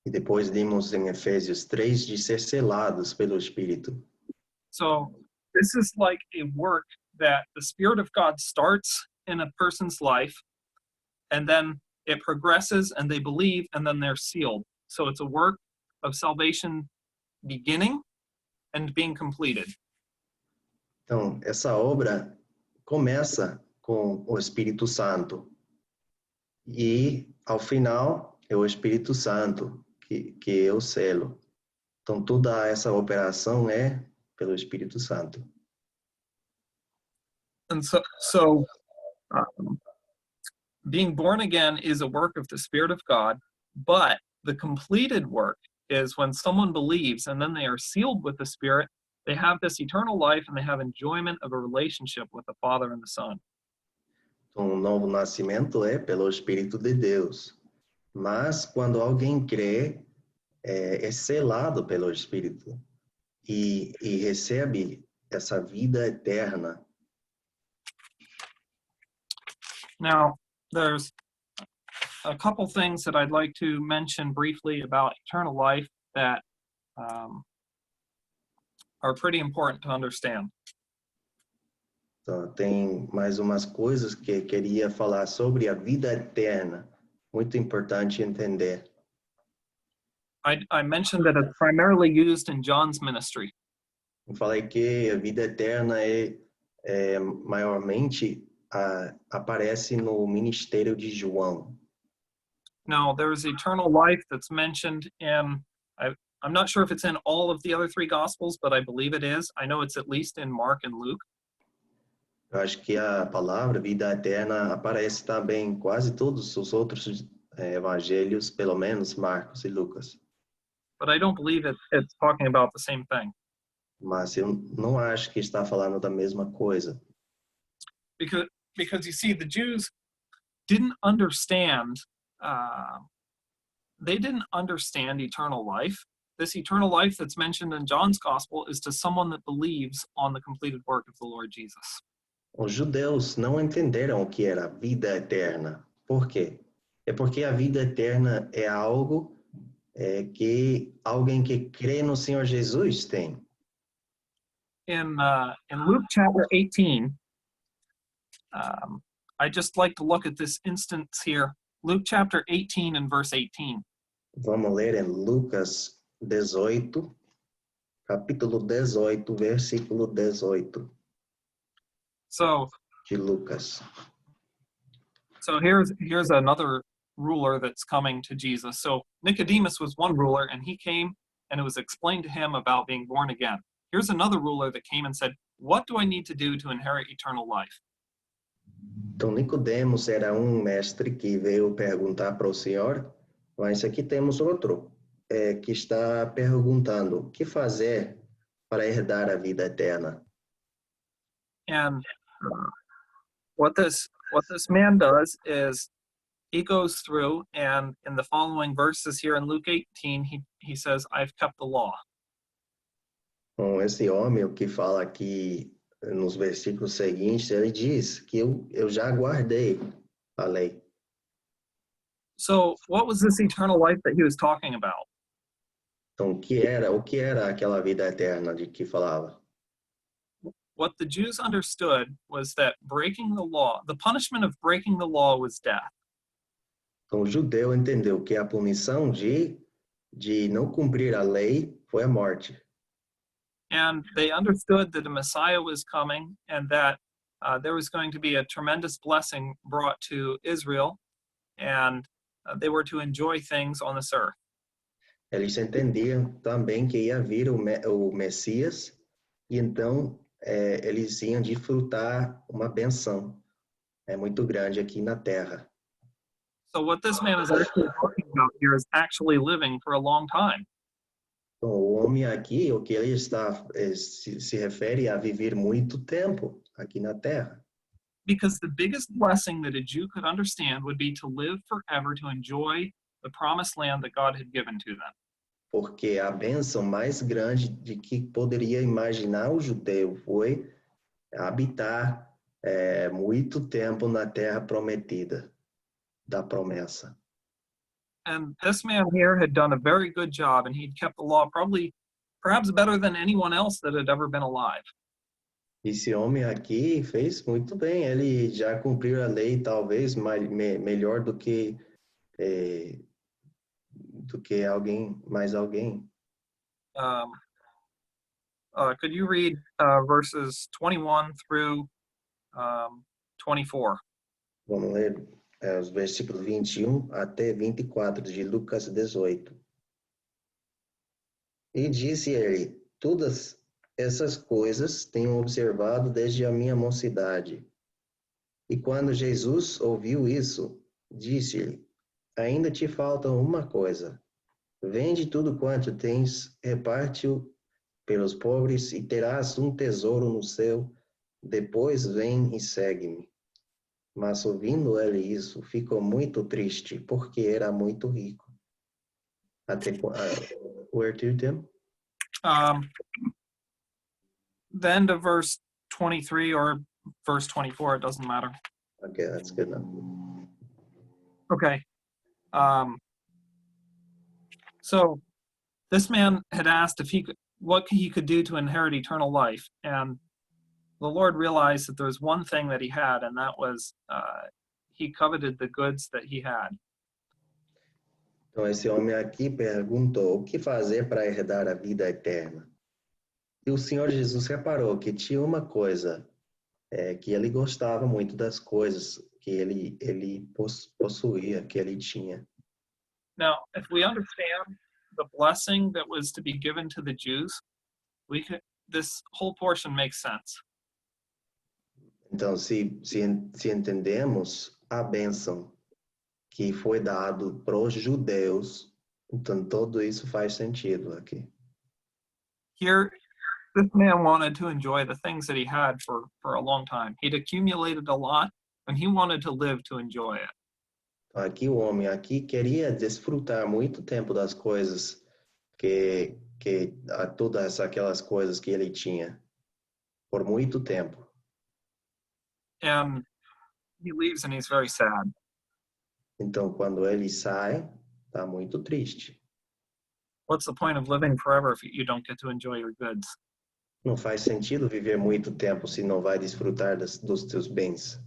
E depois vimos em Efésios 3 de ser selados pelo Espírito. So this is like a work that the Spirit of God starts in a person's life, and then it progresses and they believe, and then they're sealed. So it's a work of salvation beginning and being completed. Então, essa obra começa com o Espírito Santo. E, ao final, é o Espírito Santo que é o selo. Então, toda essa operação é pelo Espírito Santo. And so being born again is a work of the Spirit of God, but the completed work is when someone believes and then they are sealed with the Spirit, they have this eternal life and they have enjoyment of a relationship with the Father and the Son. Então, o novo nascimento é pelo Espírito de Deus. Mas, quando alguém crê, é selado pelo Espírito e recebe essa vida eterna. Now, there's a couple things that I'd like to mention briefly about eternal life that are pretty important to understand. Então, tem mais umas coisas que queria falar sobre a vida eterna. Muito importante entender. I mentioned that it's primarily used in John's ministry. Eu falei que a vida eterna maiormente aparece no ministério de João. Now, there's eternal life that's mentioned in, I'm not sure if it's in all of the other three Gospels, but I believe it is. I know it's at least in Mark and Luke. Eu acho que a palavra vida eterna aparece também em quase todos os outros evangelhos, pelo menos Marcos e Lucas. But I don't believe it's talking about the same thing. Mas eu não acho que está falando da mesma coisa. Because you see, the Jews didn't understand, they didn't understand eternal life. This eternal life that's mentioned in John's Gospel is to someone that believes on the completed work of the Lord Jesus. Os judeus não entenderam o que era vida eterna. Por quê? É porque a vida eterna é algo que alguém que crê no Senhor Jesus tem. In Luke chapter 18, I just like to look at this instance here. Luke chapter 18 and verse 18. Vamos ler em Lucas 18, capítulo 18, versículo 18 So de Lucas. here's another ruler that's coming to Jesus. So Nicodemus was one ruler, and he came, and it was explained to him about being born again. Here's another ruler that came and said, "What do I need to do to inherit eternal life?" Então, Nicodemos era mestre que veio perguntar para o Senhor, mas aqui temos outro que está perguntando o que fazer para herdar a vida eterna. And what this man does is he goes through, and in the following verses here in Luke 18, he says, "I've kept the law." Então, esse homem, o que fala aqui nos versículos seguintes, ele diz que eu já guardei a lei. So what was this eternal life that he was talking about? Então, o que era aquela vida eterna de que falava? What the Jews understood was that breaking the law, the punishment of breaking the law was death. Então, o judeu entendeu que a punição de não cumprir a lei foi a morte. And they understood that the Messiah was coming, and that there was going to be a tremendous blessing brought to Israel, and they were to enjoy things on this earth. Eles entendiam também que ia vir o Messias, e então eles iam desfrutar uma benção muito grande aqui na terra. So what this man is actually talking about here is actually living for a long time. Então, o homem aqui, o que ele está se refere a viver muito tempo aqui na terra. Because the biggest blessing that a Jew could understand would be to live forever, to enjoy the promised land that God had given to them. Porque a bênção mais grande de que poderia imaginar o judeu foi habitar muito tempo na terra prometida, da promessa. And this man here had done a very good job, and he'd kept the law perhaps better than anyone else that had ever been alive. Esse homem aqui fez muito bem, ele já cumpriu a lei talvez melhor do que mais alguém. Could you read verses 21 through 24? Vamos ler os versículos 21 até 24 de Lucas 18. E disse ele, todas essas coisas tenho observado desde a minha mocidade. E quando Jesus ouviu isso, disse-lhe, ainda te falta uma coisa. Vende tudo quanto tens, reparte-o pelos pobres e terás um tesouro no céu. Depois vem e segue-me. Mas ouvindo ele isso, ficou muito triste, porque era muito rico. Where to, Tim? The end of verse 23 or verse 24, it doesn't matter. Okay, that's good enough. Okay. So this man had asked if what he could do to inherit eternal life, and the Lord realized that there was one thing that he had, and that was he coveted the goods that he had. Então, esse homem aqui perguntou o que fazer para herdar a vida eterna. E o Senhor Jesus reparou que tinha uma coisa, que ele gostava muito das coisas que ele possuía, que ele tinha. Now, if we understand the blessing that was to be given to the Jews, this whole portion makes sense. Então, se entendemos a bênção que foi dado para os judeus, então tudo isso faz sentido aqui. Here, this man wanted to enjoy the things that he had for a long time. He'd accumulated a lot, and he wanted to live to enjoy it. Aqui o homem aqui queria desfrutar muito tempo das coisas todas aquelas coisas que ele tinha por muito tempo. And he leaves and he's very sad. Então, quando ele sai, está muito triste. What's the point of living forever if you don't get to enjoy your goods? Não faz sentido viver muito tempo se não vai desfrutar dos teus bens.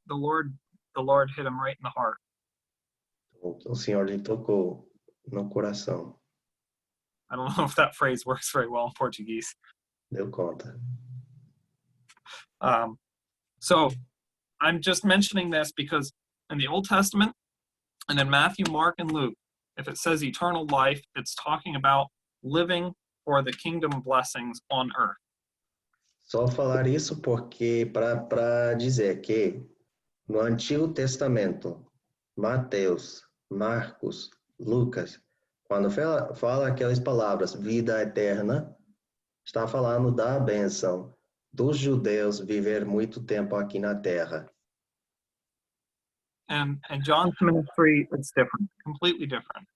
The Lord hit him right in the heart. O Senhor lhe tocou no coração. I don't know if that phrase works very well in Portuguese. Deu conta. So I'm just mentioning this because in the Old Testament and in Matthew, Mark, and Luke, if it says eternal life, it's talking about living for the kingdom blessings on earth. Só falar isso porque para dizer que no Antigo Testamento, Mateus, Marcos, Lucas, quando fala aquelas palavras vida eterna, está falando da bênção dos judeus viver muito tempo aqui na terra. And John's ministry, it's different, completely different.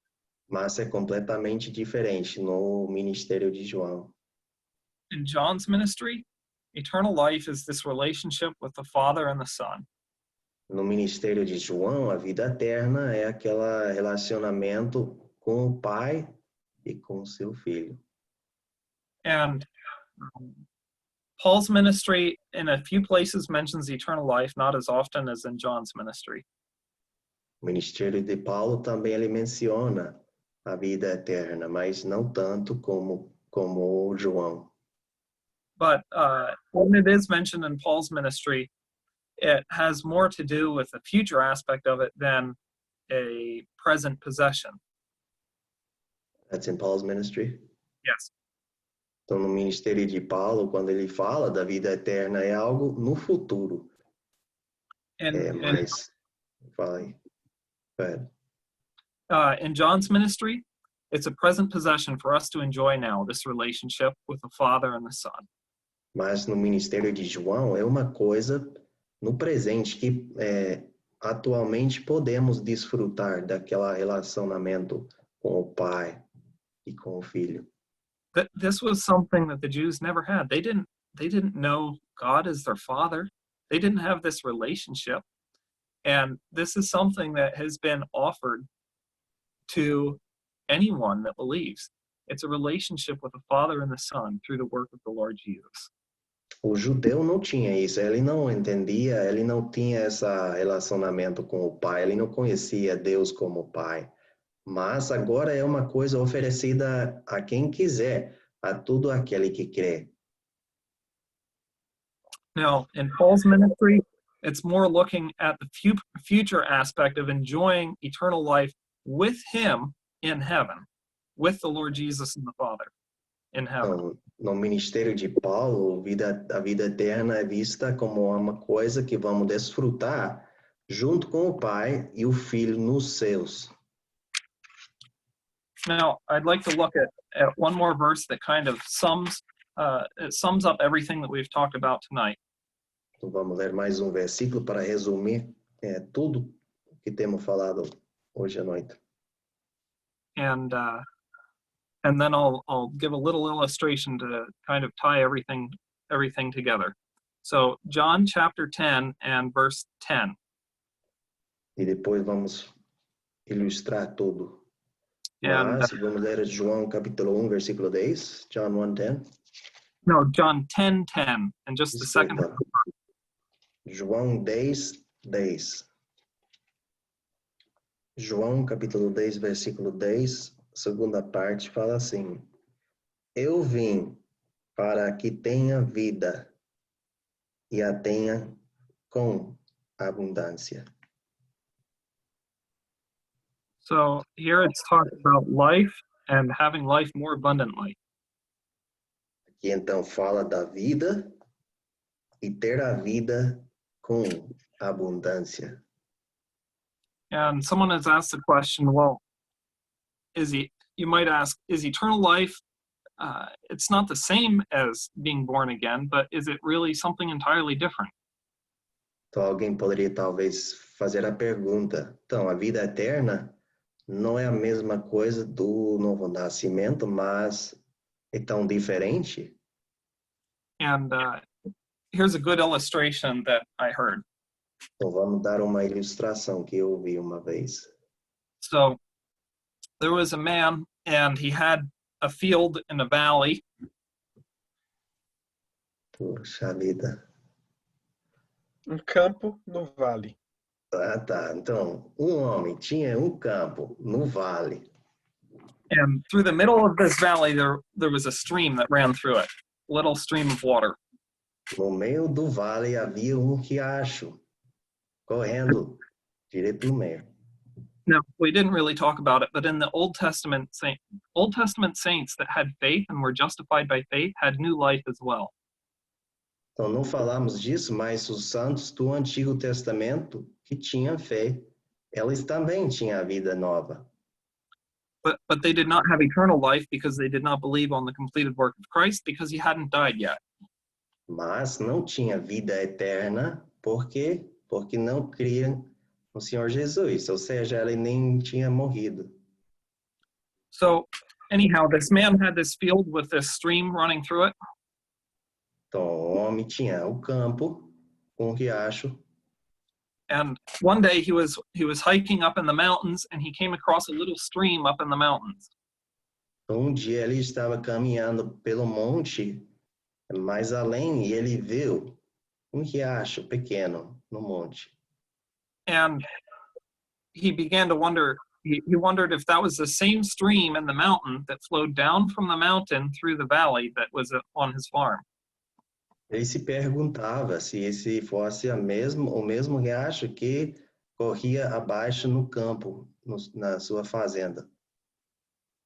Mas é completamente diferente no ministério de João. In John's ministry, eternal life is this relationship with the Father and the Son. No ministério de João, a vida eterna é aquele relacionamento com o Pai e com o seu Filho. And Paul's ministry in a few places mentions eternal life, not as often as in John's ministry. O ministério de Paulo também ele menciona a vida eterna, mas não tanto como João. But when it is mentioned in Paul's ministry, it has more to do with the future aspect of it than a present possession. That's in Paul's ministry? Yes. Então, no ministério de Paulo, quando ele fala da vida eterna, é algo no futuro. Mas, fala aí. Go ahead. In John's ministry, it's a present possession for us to enjoy now, this relationship with the Father and the Son. Mas no ministério de João é uma coisa no presente que atualmente podemos desfrutar daquele relacionamento com o Pai e com o Filho. This was something that the Jews never had. They didn't know God as their Father. They didn't have this relationship. And this is something that has been offered to anyone that believes. It's a relationship with the Father and the Son through the work of the Lord Jesus. O judeu não tinha isso, ele não entendia, ele não tinha esse relacionamento com o Pai, ele não conhecia Deus como Pai. Mas agora é uma coisa oferecida a quem quiser, a todo aquele que crê. Now, in Paul's ministry, it's more looking at the future aspect of enjoying eternal life with him in heaven, with the Lord Jesus and the Father in heaven. Então, no ministério de Paulo, a vida eterna é vista como uma coisa que vamos desfrutar junto com o Pai e o Filho nos céus. Now, I'd like to look at one more verse that kind of sums up everything that we've talked about tonight. Então, vamos ler mais um versículo para resumir tudo o que temos falado hoje à noite. And then I'll give a little illustration to kind of tie everything together. So John chapter 10 and verse 10. E depois vamos ilustrar tudo. And Mas vamos ler João capítulo 1, versículo 10. John 1:10. no, John 10:10, and just the second. Desculpa. João 10:10. João capítulo 10, versículo 10, segunda parte, fala assim: Eu vim para que tenha vida e a tenha com abundância. So here it's talking about life and having life more abundantly. Aqui então fala da vida e ter a vida com abundância. And someone has asked the question, well, you might ask, is eternal life, it's not the same as being born again, but is it really something entirely different? Então alguém poderia talvez fazer a pergunta: então a vida eterna não é a mesma coisa do novo nascimento, mas é tão diferente? And here's a good illustration that I heard. Então vamos dar uma ilustração que eu ouvi uma vez. So there was a man and he had a field in a valley, Puxa vida. Campo no vale. Ah, tá. Então, um homem tinha um campo no vale. and through the middle of this valley there was a stream that ran through it, a little stream of water. No meio do vale havia riacho correndo direto no meio. Now, we didn't really talk about it, but in the Old Testament saints that had faith and were justified by faith had new life as well. Então, não falamos disso, mas os santos do Antigo Testamento que tinham fé, eles também tinham a vida nova. But they did not have eternal life because they did not believe on the completed work of Christ because he hadn't died yet. Mas não tinha vida eterna, por quê? Porque não criam no Senhor Jesus, ou seja, ele nem tinha morrido. So anyhow, this man had this field with this stream running through it, Então, o homem tinha o campo, riacho, and one day he was hiking up in the mountains and he came across a little stream up in the mountains. Então, dia ele estava caminhando pelo monte, mais além, e ele viu riacho pequeno no monte. And he began to wonder, he wondered if that was the same stream in the mountain that flowed down from the mountain through the valley that was on his farm. Ele se perguntava se esse fosse o mesmo riacho que corria abaixo no campo, na sua fazenda.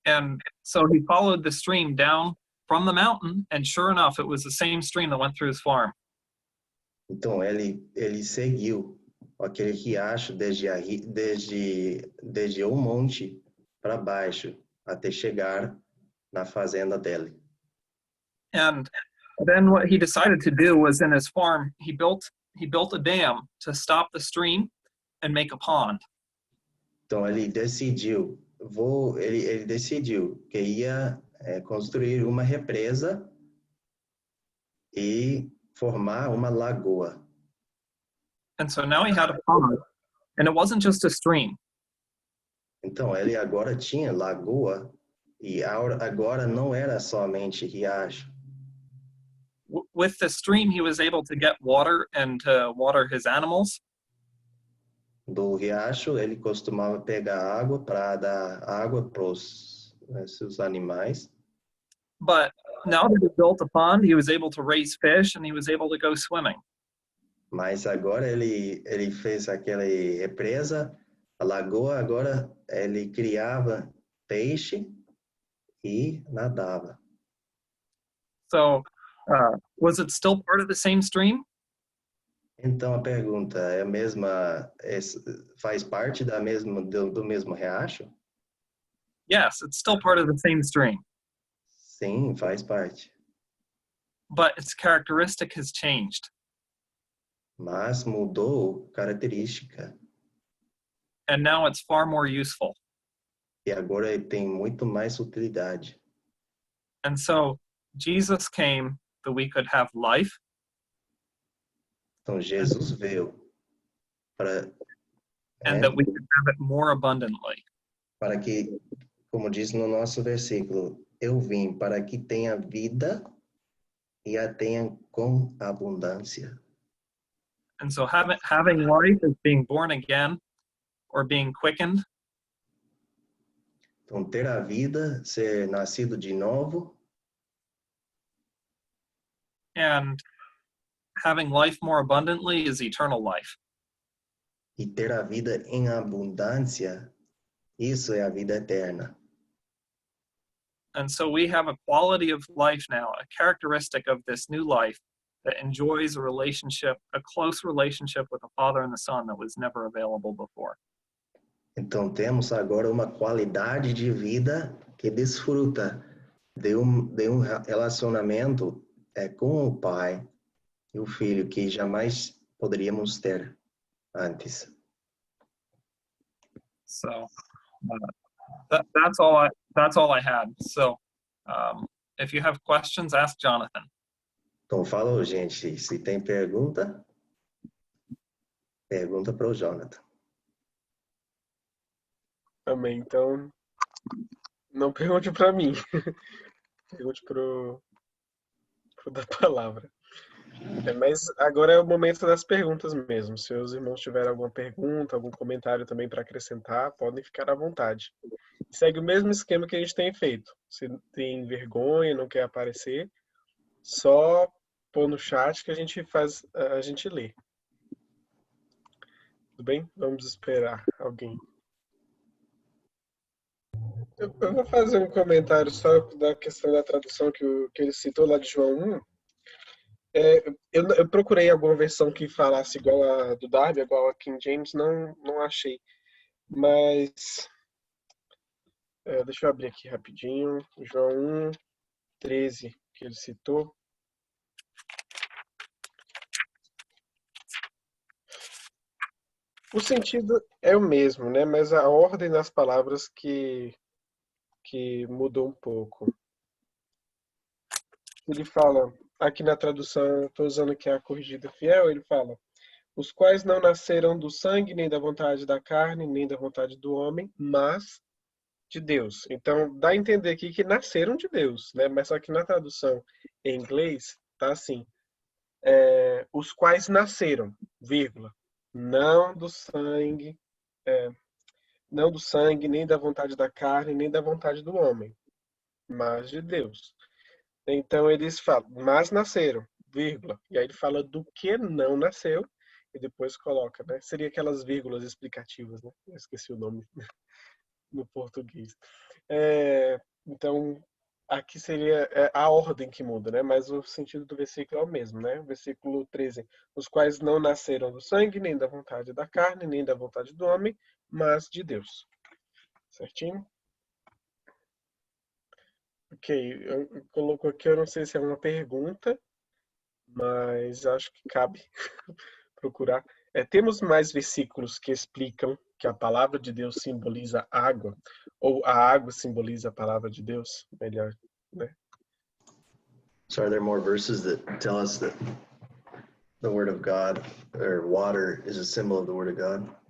And so he followed the stream down from the mountain, and sure enough, it was the same stream that went through his farm. Então, ele seguiu aquele riacho desde o monte para baixo, até chegar na fazenda dele. And then what he decided to do was in his farm, he built a dam to stop the stream and make a pond. Então, ele decidiu que ia construir uma represa e formar uma lagoa. And so now he had a pond, and it wasn't just a stream. Então, ele agora tinha lagoa e agora não era somente riacho. With the stream, he was able to get water and to water his animals. Do riacho, ele costumava pegar água para dar água para os seus animais. But now that he built a pond, he was able to raise fish and he was able to go swimming. Mas agora ele fez aquela represa, a lagoa, agora ele criava peixe e nadava. So was it still part of the same stream? Então a pergunta é a mesma, faz parte do mesmo riacho? Yes, it's still part of the same stream, Sim, faz parte. but its characteristic has changed. Mas mudou característica And now it's far more useful. e agora ele tem muito mais utilidade. And so Jesus came that we could have life Então Jesus veio para and that we can have it more abundantly. para que, como diz no nosso versículo, eu vim para que tenha vida e a tenha com abundância. And so having life is being born again or being quickened. Então, ter a vida, ser nascido de novo, And having life more abundantly is eternal life. e ter a vida em abundância, isso é a vida eterna. And so we have a quality of life now, a characteristic of this new life that enjoys a relationship, a close relationship with the Father and the Son that was never available before. Então, temos agora uma qualidade de vida que desfruta de um relacionamento com o Pai e o Filho que jamais poderíamos ter antes. So that's all I had. So if you have questions, ask Jonathan. Então, falou, gente. Se tem pergunta, pergunta para o Jonathan. Amém. Então, não pergunte para mim. Pergunte pro da palavra. Mas agora é o momento das perguntas mesmo. Se os irmãos tiverem alguma pergunta, algum comentário também para acrescentar, podem ficar à vontade. Segue o mesmo esquema que a gente tem feito. Se tem vergonha, não quer aparecer, só pôr no chat que a gente lê. Tudo bem? Vamos esperar alguém. Eu vou fazer um comentário só da questão da tradução que ele citou lá de João 1. Eu procurei alguma versão que falasse igual a do Darby, igual a King James, não achei. Mas deixa eu abrir aqui rapidinho. João 1, 13, que ele citou. O sentido é o mesmo, né? Mas a ordem das palavras que mudou um pouco. Ele fala, aqui na tradução, estou usando aqui a corrigida fiel, ele fala: os quais não nasceram do sangue, nem da vontade da carne, nem da vontade do homem, mas de Deus. Então, dá a entender aqui que nasceram de Deus, né? Mas só que na tradução em inglês, tá assim, os quais nasceram, vírgula, não do sangue, nem da vontade da carne, nem da vontade do homem, mas de Deus. Então eles falam, mas nasceram, vírgula. E aí ele fala do que não nasceu e depois coloca, né? Seria aquelas vírgulas explicativas, né? Eu esqueci o nome no português. Então, aqui seria a ordem que muda, né? Mas o sentido do versículo é o mesmo, né? Versículo 13. Os quais não nasceram do sangue, nem da vontade da carne, nem da vontade do homem, mas de Deus. Certinho? Ok, eu coloco aqui, eu não sei se é uma pergunta, mas acho que cabe procurar. Temos mais versículos que explicam que a palavra de Deus simboliza água, ou a água simboliza a palavra de Deus, melhor, né? So are there more verses that tell us that the Word of God, or water, is a symbol of the Word of God?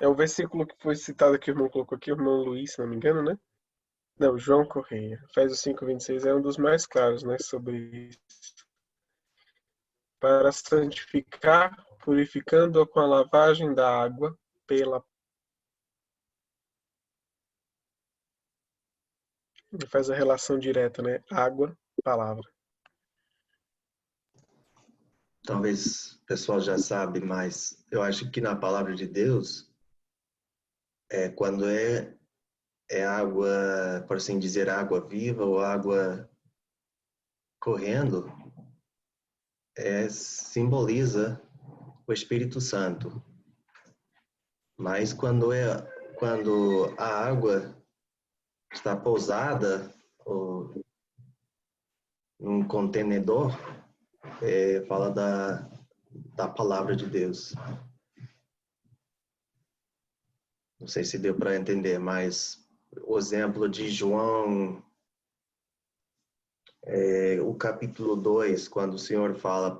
É o versículo que foi citado aqui, o irmão colocou aqui, o irmão Luiz, se não me engano, né? Não, João Correia. Efésios 5:26 é um dos mais claros, né, sobre isso. Para santificar, purificando-a com a lavagem da água pela. Ele faz a relação direta, né? Água, palavra. Talvez o pessoal já sabe, mas eu acho que na palavra de Deus, quando é água, por assim dizer, água viva ou água correndo, simboliza o Espírito Santo. Mas quando a água está pousada ou num contenedor, fala da palavra de Deus. Não sei se deu para entender, mas o exemplo de João, o capítulo 2, quando o Senhor fala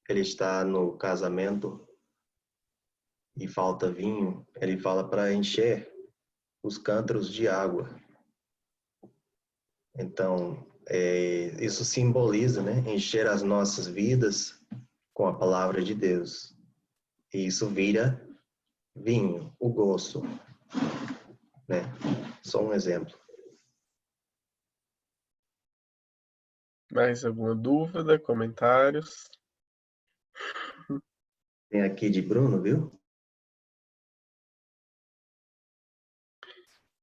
ele está no casamento e falta vinho, ele fala para encher os cântaros de água. Então, isso simboliza, né, encher as nossas vidas com a palavra de Deus. E isso vira vinho, o gozo, né? Só um exemplo. Mais alguma dúvida, comentários? Tem aqui de Bruno, viu?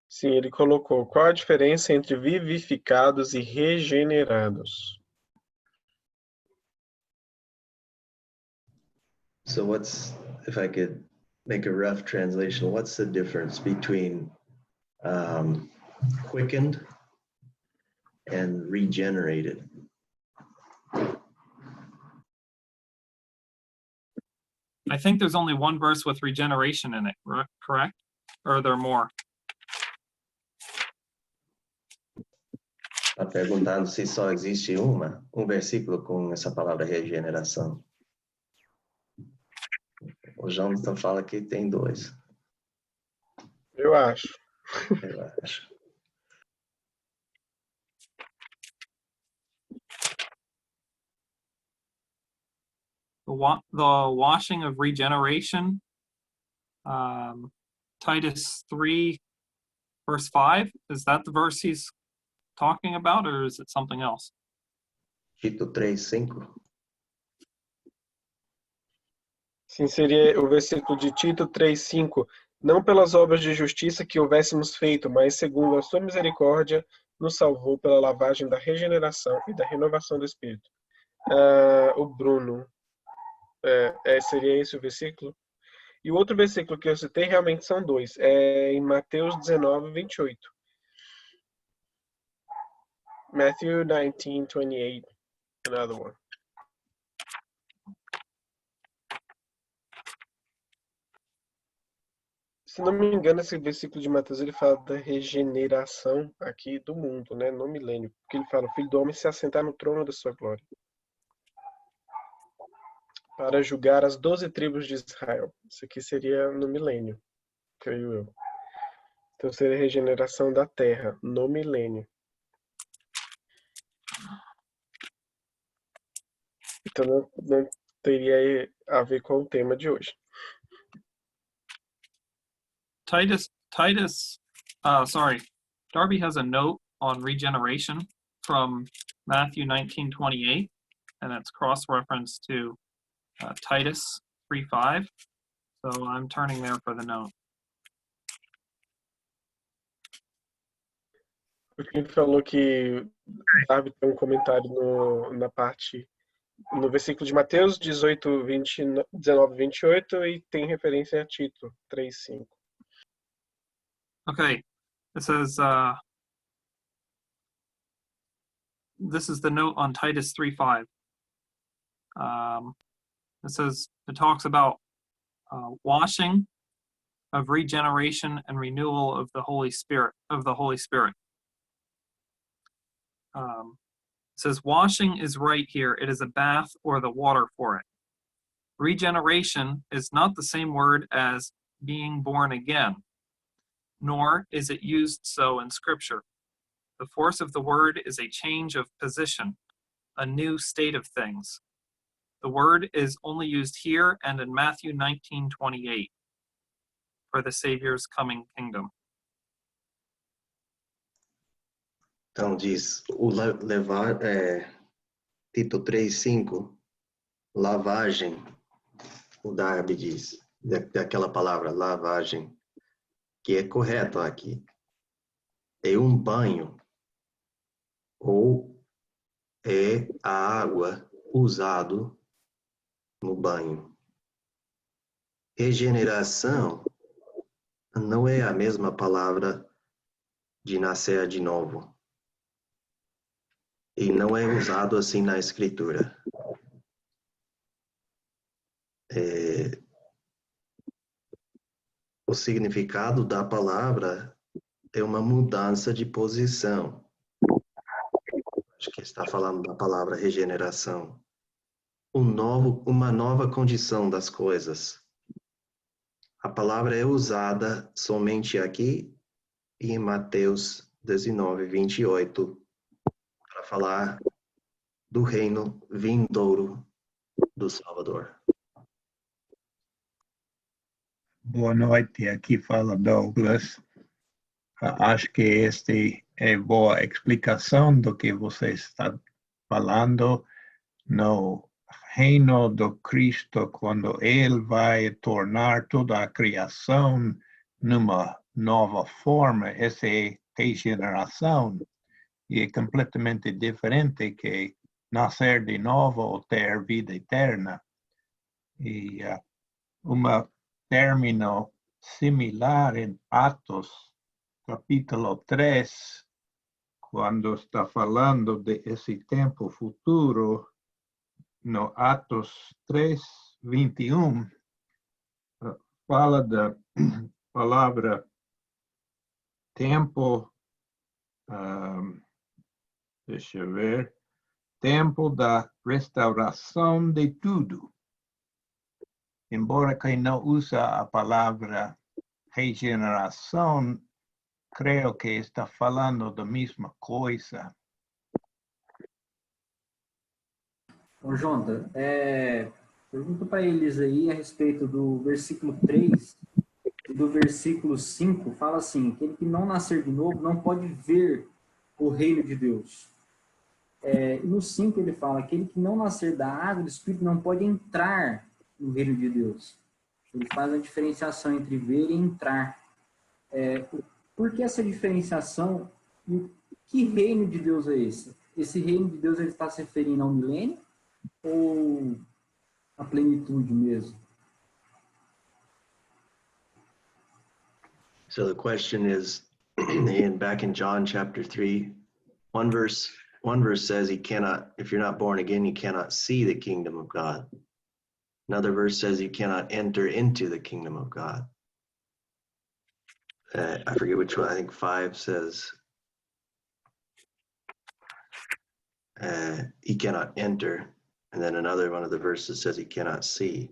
Sim, ele colocou. Qual a diferença entre vivificados e regenerados? So if I could make a rough translation, what's the difference between quickened and regenerated? I think there's only one verse with regeneration in it, correct? Or are there more? Está perguntando se só existe um versículo com essa palavra regeneração. O Jonathan fala que tem 2, Eu acho. eu acho. The washing of regeneration, Titus 3, verse 5. Is that the verse he's talking about, or is it something else? Tito 3:5. Sim, seria o versículo de Tito 3:5. Não pelas obras de justiça que houvéssemos feito, mas segundo a sua misericórdia, nos salvou pela lavagem da regeneração e da renovação do Espírito. O Bruno, seria esse o versículo? E o outro versículo que eu citei realmente são 2. É em Mateus 19:28. Matthew 19:28, another one. Se não me engano, esse versículo de Mateus, ele fala da regeneração aqui do mundo, né? No milênio. Porque ele fala, o Filho do Homem se assentar no trono da sua glória. Para julgar as 12 tribos de Israel. Isso aqui seria no milênio, creio eu. Então seria a regeneração da terra, no milênio. Então não teria a ver com o tema de hoje. Darby has a note on regeneration from Matthew 19:28, and it's cross-referenced to Titus 3:5. So I'm turning there for the note. Porque ele falou que Darby tem um comentário na parte, no versículo de Mateus 19:28, e tem referência a Tito 3:5. Okay, it says, this is the note on Titus 3:5. It talks about washing of regeneration and renewal of the Holy Spirit. It says washing is right here. It is a bath or the water for it. Regeneration is not the same word as being born again, nor is it used so in Scripture. The force of the word is a change of position, a new state of things. The word is only used here and in Matthew 19:28 for the Savior's coming kingdom. Então diz, Tito 3:5, lavagem, o Darby diz, daquela palavra, lavagem, que é correto aqui. É um banho, ou é a água usado no banho. Regeneração não é a mesma palavra de nascer de novo. E não é usado assim na Escritura. O significado da palavra é uma mudança de posição. Acho que está falando da palavra regeneração. Uma nova condição das coisas. a palavra é usada somente aqui e em Mateus 19, 28, para falar do reino vindouro do Salvador. Boa noite, aqui fala Douglas. Acho que esta é boa explicação do que você está falando no reino do Cristo, quando Ele vai tornar toda a criação numa nova forma. Essa é regeneração e é completamente diferente que nascer de novo ou ter vida eterna. E término similar em Atos, capítulo 3, quando está falando de esse tempo futuro, no Atos 3, 21, fala da palavra tempo, deixa eu ver, tempo da restauração de tudo. Embora que não usa a palavra regeneração, creio que está falando da mesma coisa. Ô, Jonathan, pergunta para eles aí a respeito do versículo 3 e do versículo 5, fala assim, aquele que não nascer de novo não pode ver o reino de Deus. E no 5 ele fala, aquele que não nascer da água do Espírito não pode entrar no reino de Deus. Ele faz a diferenciação entre ver e entrar. Por que essa diferenciação? E que reino de Deus é esse? Esse reino de Deus ele está se referindo ao milênio ou à plenitude mesmo? So the question is, back in John chapter 3, one verse says he cannot, if you're not born again, you cannot see the kingdom of God. Another verse says you cannot enter into the kingdom of God. I forget which one, I think 5 says he cannot enter, and then another one of the verses says he cannot see.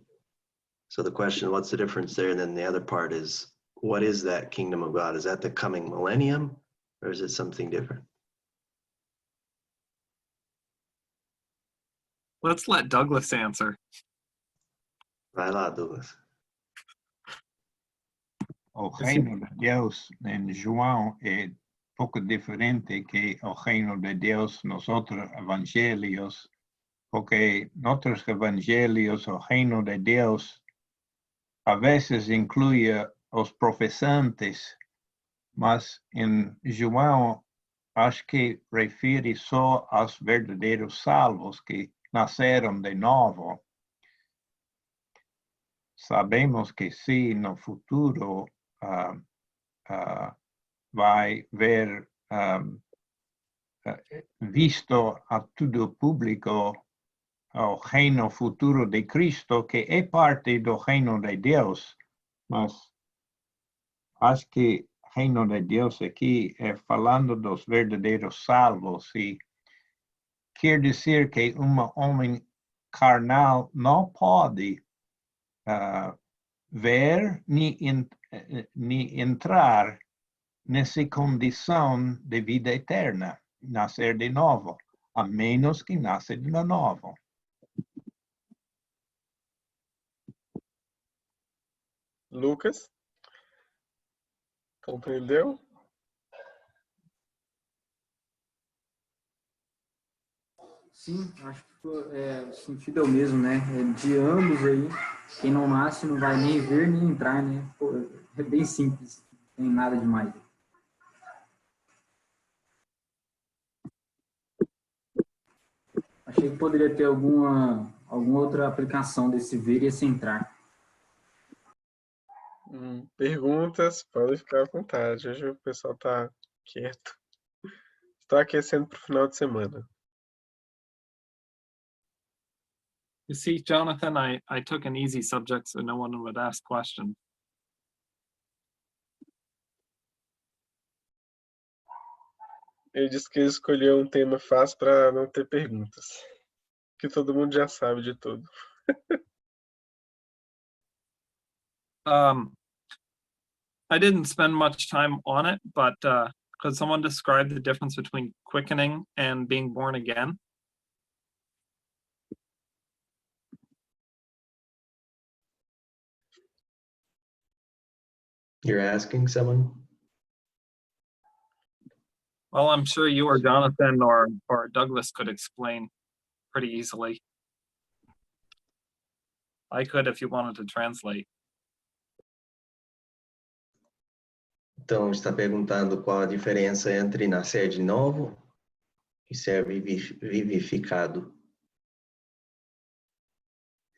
So the question, what's the difference there? And then the other part is, what is that kingdom of God? Is that the coming millennium, or is it something different? Let's let Douglas answer. Vai lá, Douglas. O reino de Deus em João é pouco diferente que o reino de Deus nos outros evangelhos, porque nos outros evangelhos o reino de Deus a vezes inclui os professantes, mas em João acho que refere só aos verdadeiros salvos que nasceram de novo. Sabemos que se no futuro vai ver visto a todo público o reino futuro de Cristo, que é parte do reino de Deus, mas acho que reino de Deus aqui é falando dos verdadeiros salvos, e quer dizer que homem carnal não pode ver nem entrar nessa condição de vida eterna, nascer de novo, a menos que nasça de novo. Lucas? Compreendeu? Sim, acho que o sentido é o mesmo, né? De ambos aí, quem não nasce não vai nem ver nem entrar, né? Pô, é bem simples, não tem nada demais. Achei que poderia ter alguma outra aplicação desse ver e esse entrar. Perguntas, pode ficar à vontade. Hoje o pessoal tá quieto. Estou aquecendo para o final de semana. You see, Jonathan, I took an easy subject so no one would ask questions. Ele disse que escolheu um tema fácil para não ter perguntas. Que todo mundo já sabe de tudo. I didn't spend much time on it, but could someone describe the difference between quickening and being born again? You're asking someone? Well, I'm sure you or Jonathan or Douglas could explain pretty easily. I could if you wanted to translate. Então, está perguntando qual a diferença entre nascer de novo e ser vivificado.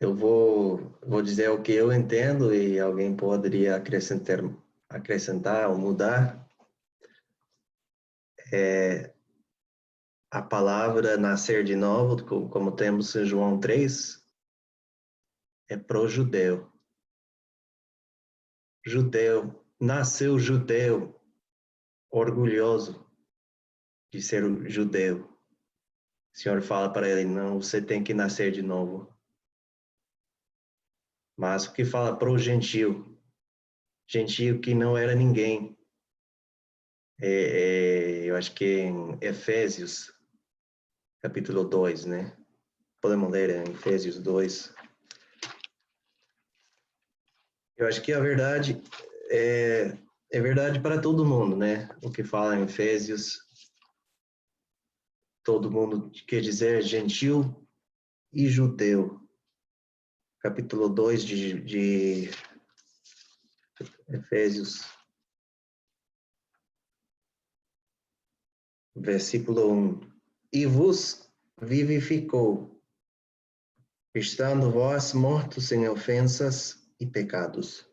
Eu vou dizer o que eu entendo e alguém poderia acrescentar ou mudar. A palavra nascer de novo, como temos em João 3, é pro judeu. Judeu, nasceu judeu, orgulhoso de ser judeu. O Senhor fala para ele, não, você tem que nascer de novo. Mas o que fala pro gentil? Gentil que não era ninguém. Eu acho que em Efésios, capítulo 2, né? Podemos ler em Efésios 2. Eu acho que a verdade é verdade para todo mundo, né? O que fala em Efésios, todo mundo quer dizer gentil e judeu. Capítulo 2 de Efésios, versículo 1. E vos vivificou, estando vós mortos em ofensas e pecados.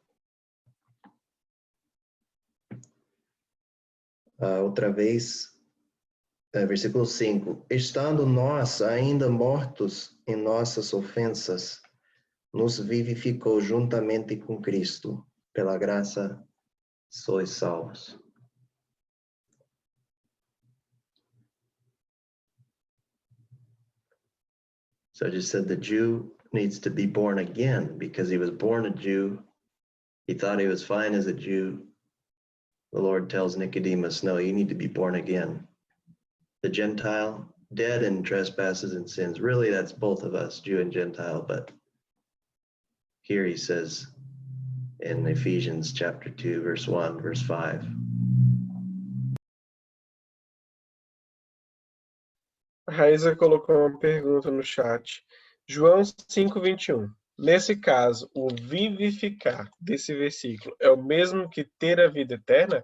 Outra vez, versículo 5. Estando nós ainda mortos em nossas ofensas, nos vivificou juntamente com Cristo. Pela graça sois salvos. So I just said the Jew needs to be born again because he was born a Jew. He thought he was fine as a Jew. The Lord tells Nicodemus, no, you need to be born again. The Gentile, dead in trespasses and sins. Really, that's both of us, Jew and Gentile. But here he says in Ephesians chapter 2, verse 1, verse 5. A Raíza colocou uma pergunta no chat. João 5:21. Nesse caso, o vivificar desse versículo é o mesmo que ter a vida eterna?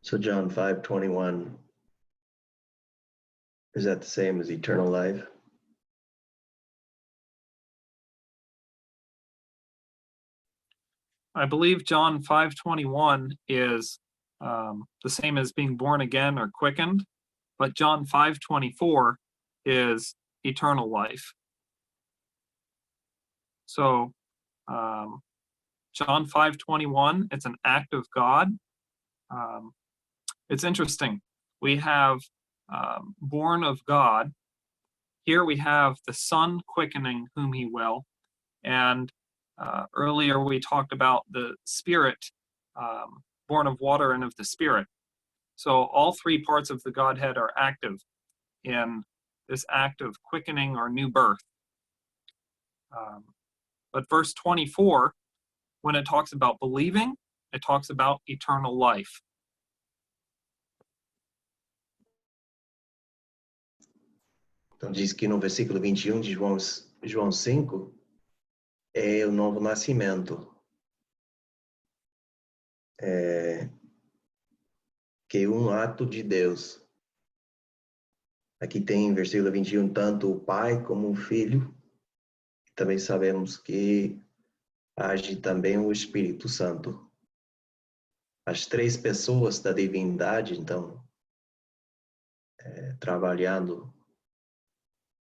So John 5:21, is that the same as eternal life? I believe John 5:21 is the same as being born again or quickened, but John 5:24 is eternal life. So John 5:21, it's an act of God. It's interesting. We have born of God. Here we have the Son quickening whom he will. And earlier we talked about the Spirit, born of water and of the Spirit. So all three parts of the Godhead are active in this act of quickening or new birth. But verse 24, when it talks about believing, it talks about eternal life. Então diz que no versículo 21 de João 5 é o novo nascimento. Que é um ato de Deus. Aqui tem em versículo 21 tanto o Pai como o Filho. Também sabemos que age também o Espírito Santo. As três pessoas da divindade, então, trabalhando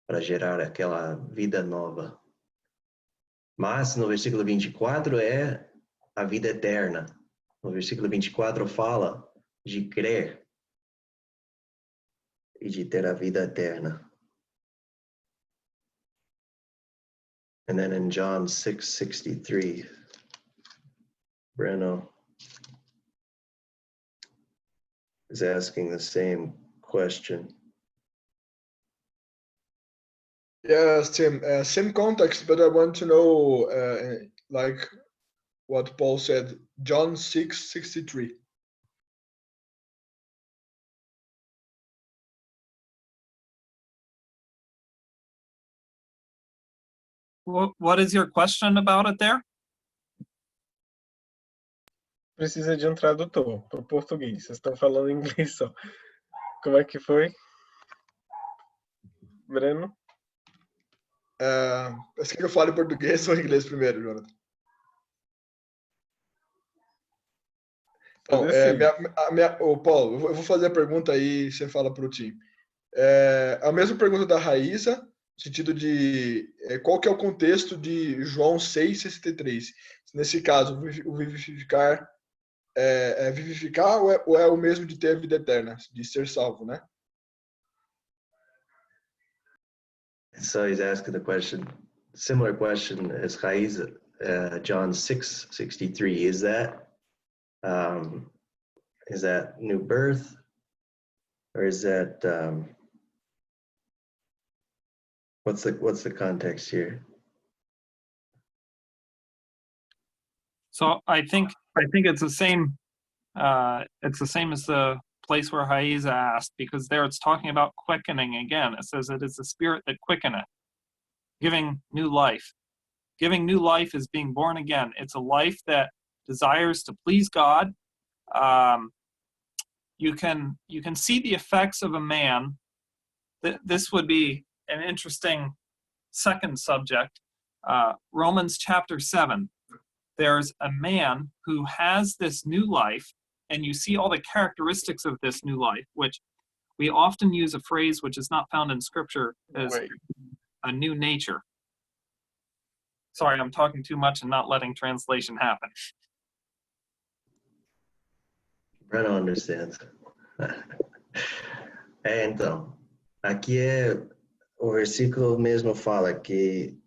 para gerar aquela vida nova. Mas no versículo 24 é a vida eterna. No versículo 24 fala de crer e de ter a vida eterna. And then in John 6:63, Breno is asking the same question. Yes, Tim. Same context, but I want to know, like what Paul said, John 6:63. What is your question about it there? Precisa de um tradutor para o português. Vocês estão falando em inglês só. Como é que foi? Breno? Você quer que eu fale português ou inglês primeiro, Jonathan? Então, ô, Paulo, eu vou fazer a pergunta aí e você fala para o Tim. A mesma pergunta da Raíssa, no sentido de qual que é o contexto de João 6:63. Nesse caso, o vivificar vivificar ou é o mesmo de ter a vida eterna, de ser salvo, né? So he's asking the question, similar question as Raíssa, John 6:63. Is that new birth, or is that what's the context here? So I think it's the same. It's the same as the place where Haiza asked, because there it's talking about quickening again. It says it is the spirit that quickeneth, giving new life. Giving new life is being born again. It's a life that desires to please God. You can see the effects of a man. This would be an interesting second subject. Romans chapter 7. There's a man who has this new life, and you see all the characteristics of this new life, which we often use a phrase which is not found in Scripture as a new nature. Sorry, I'm talking too much and not letting translation happen. Breno understands. Então, aqui o versículo mesmo fala que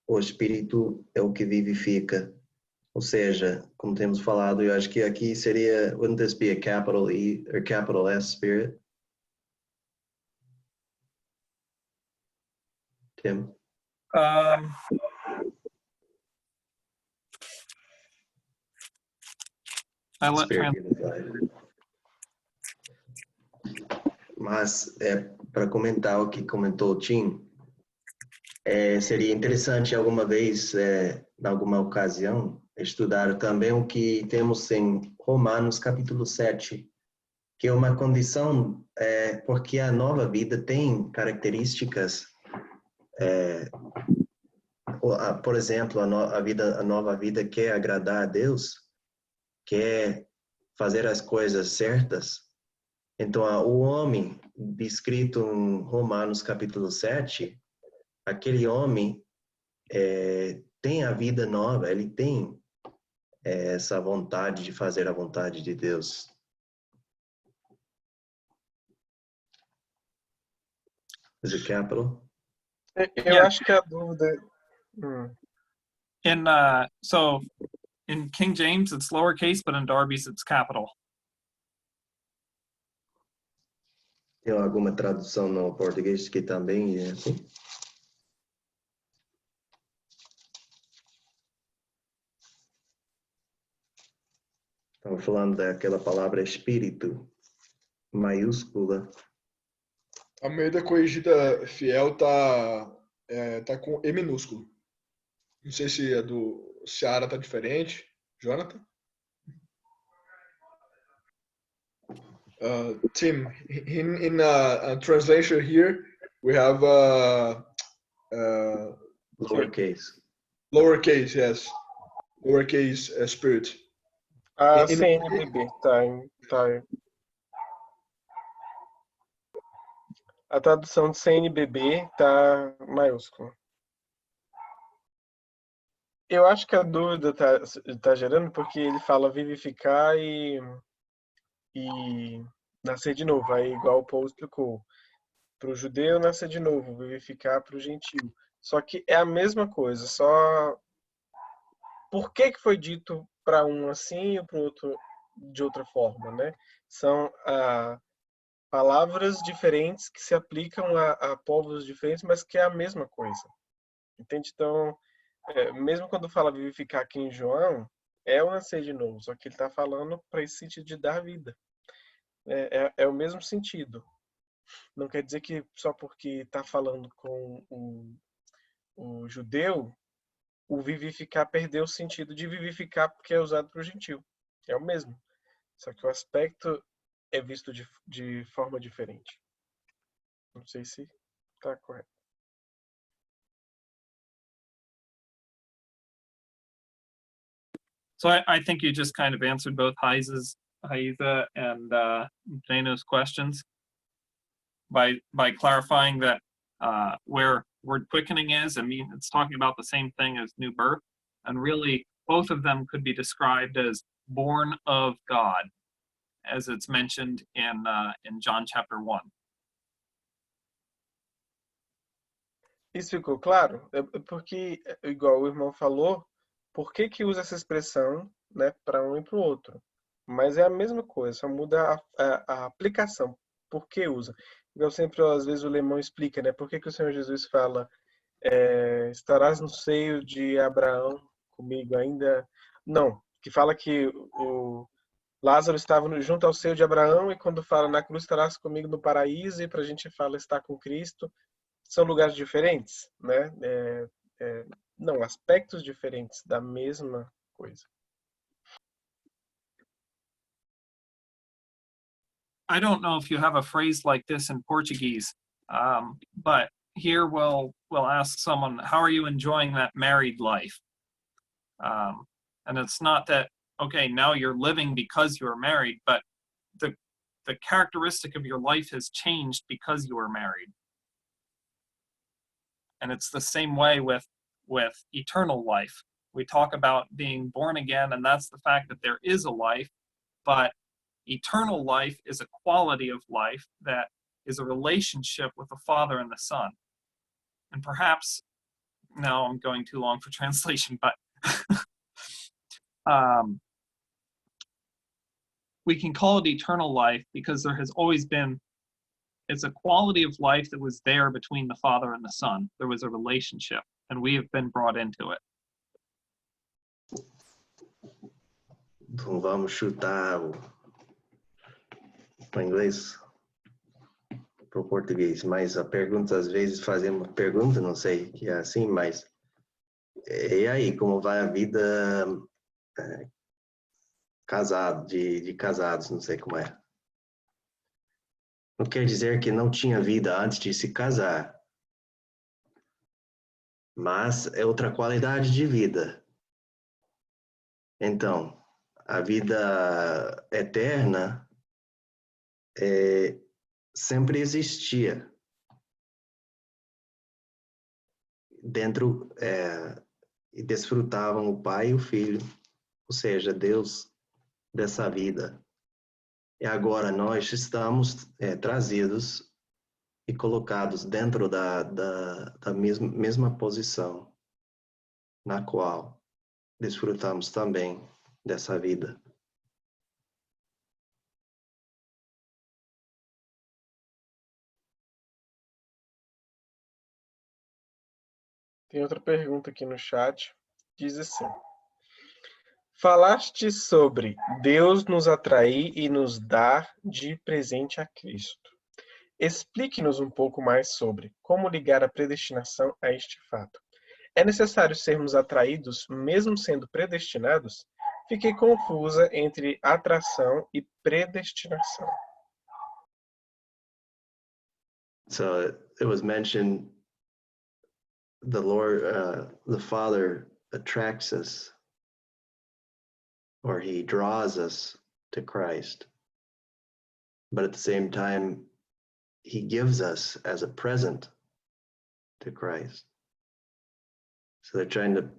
o Espírito é o que vivifica. Ou seja, como temos falado, eu acho que aqui seria, wouldn't this be a capital E or capital S spirit? Tim? I let Spirit unified. Mas, para comentar o que comentou o Tim, seria interessante alguma vez, em alguma ocasião, estudar também o que temos em Romanos capítulo 7, que é uma condição, porque a nova vida tem características, por exemplo, a nova vida quer agradar a Deus, quer fazer as coisas certas. Então, o homem descrito em Romanos capítulo 7, aquele homem tem a vida nova, ele tem essa vontade de fazer a vontade de Deus. Is it capital? Eu acho que a dúvida... So in King James it's lowercase, but in Darby's it's capital. Tem alguma tradução no português que também é assim? Estamos falando daquela palavra espírito, maiúscula. A Almeida Corrigida Fiel tá com E minúsculo. Não sei se a do Seara tá diferente. Jonathan? Tim, in a translation here, we have Lowercase. lowercase, yes. Lowercase spirit. A CNBB tá. A tradução de CNBB tá maiúsculo. Eu acho que a dúvida tá gerando porque ele fala vivificar e nascer de novo. Aí, igual o Paul explicou, para o judeu nascer de novo, vivificar para o gentio. Só que é a mesma coisa, só por que foi dito para um assim e para o outro de outra forma, né? São palavras diferentes que se aplicam a povos diferentes, mas que é a mesma coisa. Entende? Então, mesmo quando fala vivificar aqui em João, é o nascer de novo, só que ele está falando para esse sentido de dar vida. É o mesmo sentido. Não quer dizer que só porque está falando com o judeu, o vivificar perdeu o sentido de vivificar porque é usado para o gentil. É o mesmo. Só que o aspecto é visto de forma diferente. Não sei se está correto. So I think you just kind of answered both Haiza and Dano's questions by clarifying that where word quickening is, I mean, it's talking about the same thing as new birth, and really both of them could be described as born of God, as it's mentioned in John chapter 1. Isso ficou claro? Porque, igual o irmão falou, por que usa essa expressão, né, para um e para o outro? Mas é a mesma coisa, só muda a aplicação. Por que usa? Igual sempre, às vezes, o Lemão explica, né? Por que o Senhor Jesus fala estarás no seio de Abraão comigo ainda? Não, que fala que o Lázaro estava junto ao seio de Abraão e quando fala na cruz estarás comigo no paraíso e para a gente fala estar com Cristo, são lugares diferentes, né? Não, aspectos diferentes da mesma coisa. I don't know if you have a phrase like this in Portuguese, but here we'll ask someone, how are you enjoying that married life? And it's not that, okay, now you're living because you are married, but the characteristic of your life has changed because you are married. And it's the same way with eternal life. We talk about being born again, and that's the fact that there is a life, but eternal life is a quality of life that is a relationship with the Father and the Son. And perhaps, now I'm going too long for translation, but we can call it eternal life because there has always been, it's a quality of life that was there between the Father and the Son. There was a relationship, and we have been brought into it. Então vamos chutar o inglês para o português, mas a pergunta, às vezes fazemos pergunta, não sei que é assim, mas e aí, como vai a vida casado, de casados, não sei como é. Não quer dizer que não tinha vida antes de se casar, mas é outra qualidade de vida. Então, a vida eterna sempre existia dentro e desfrutavam o pai e o filho, ou seja, Deus dessa vida. E agora nós estamos trazidos e colocados dentro da mesma posição na qual desfrutamos também dessa vida. Tem outra pergunta aqui no chat. Diz assim: falaste sobre Deus nos atrair e nos dar de presente a Cristo. Explique-nos um pouco mais sobre como ligar a predestinação a este fato. É necessário sermos atraídos mesmo sendo predestinados? Fiquei confusa entre atração e predestinação. So it was mentioned the Lord, the Father attracts us, or he draws us to Christ. But at the same time, he gives us as a present to Christ. So they're trying to,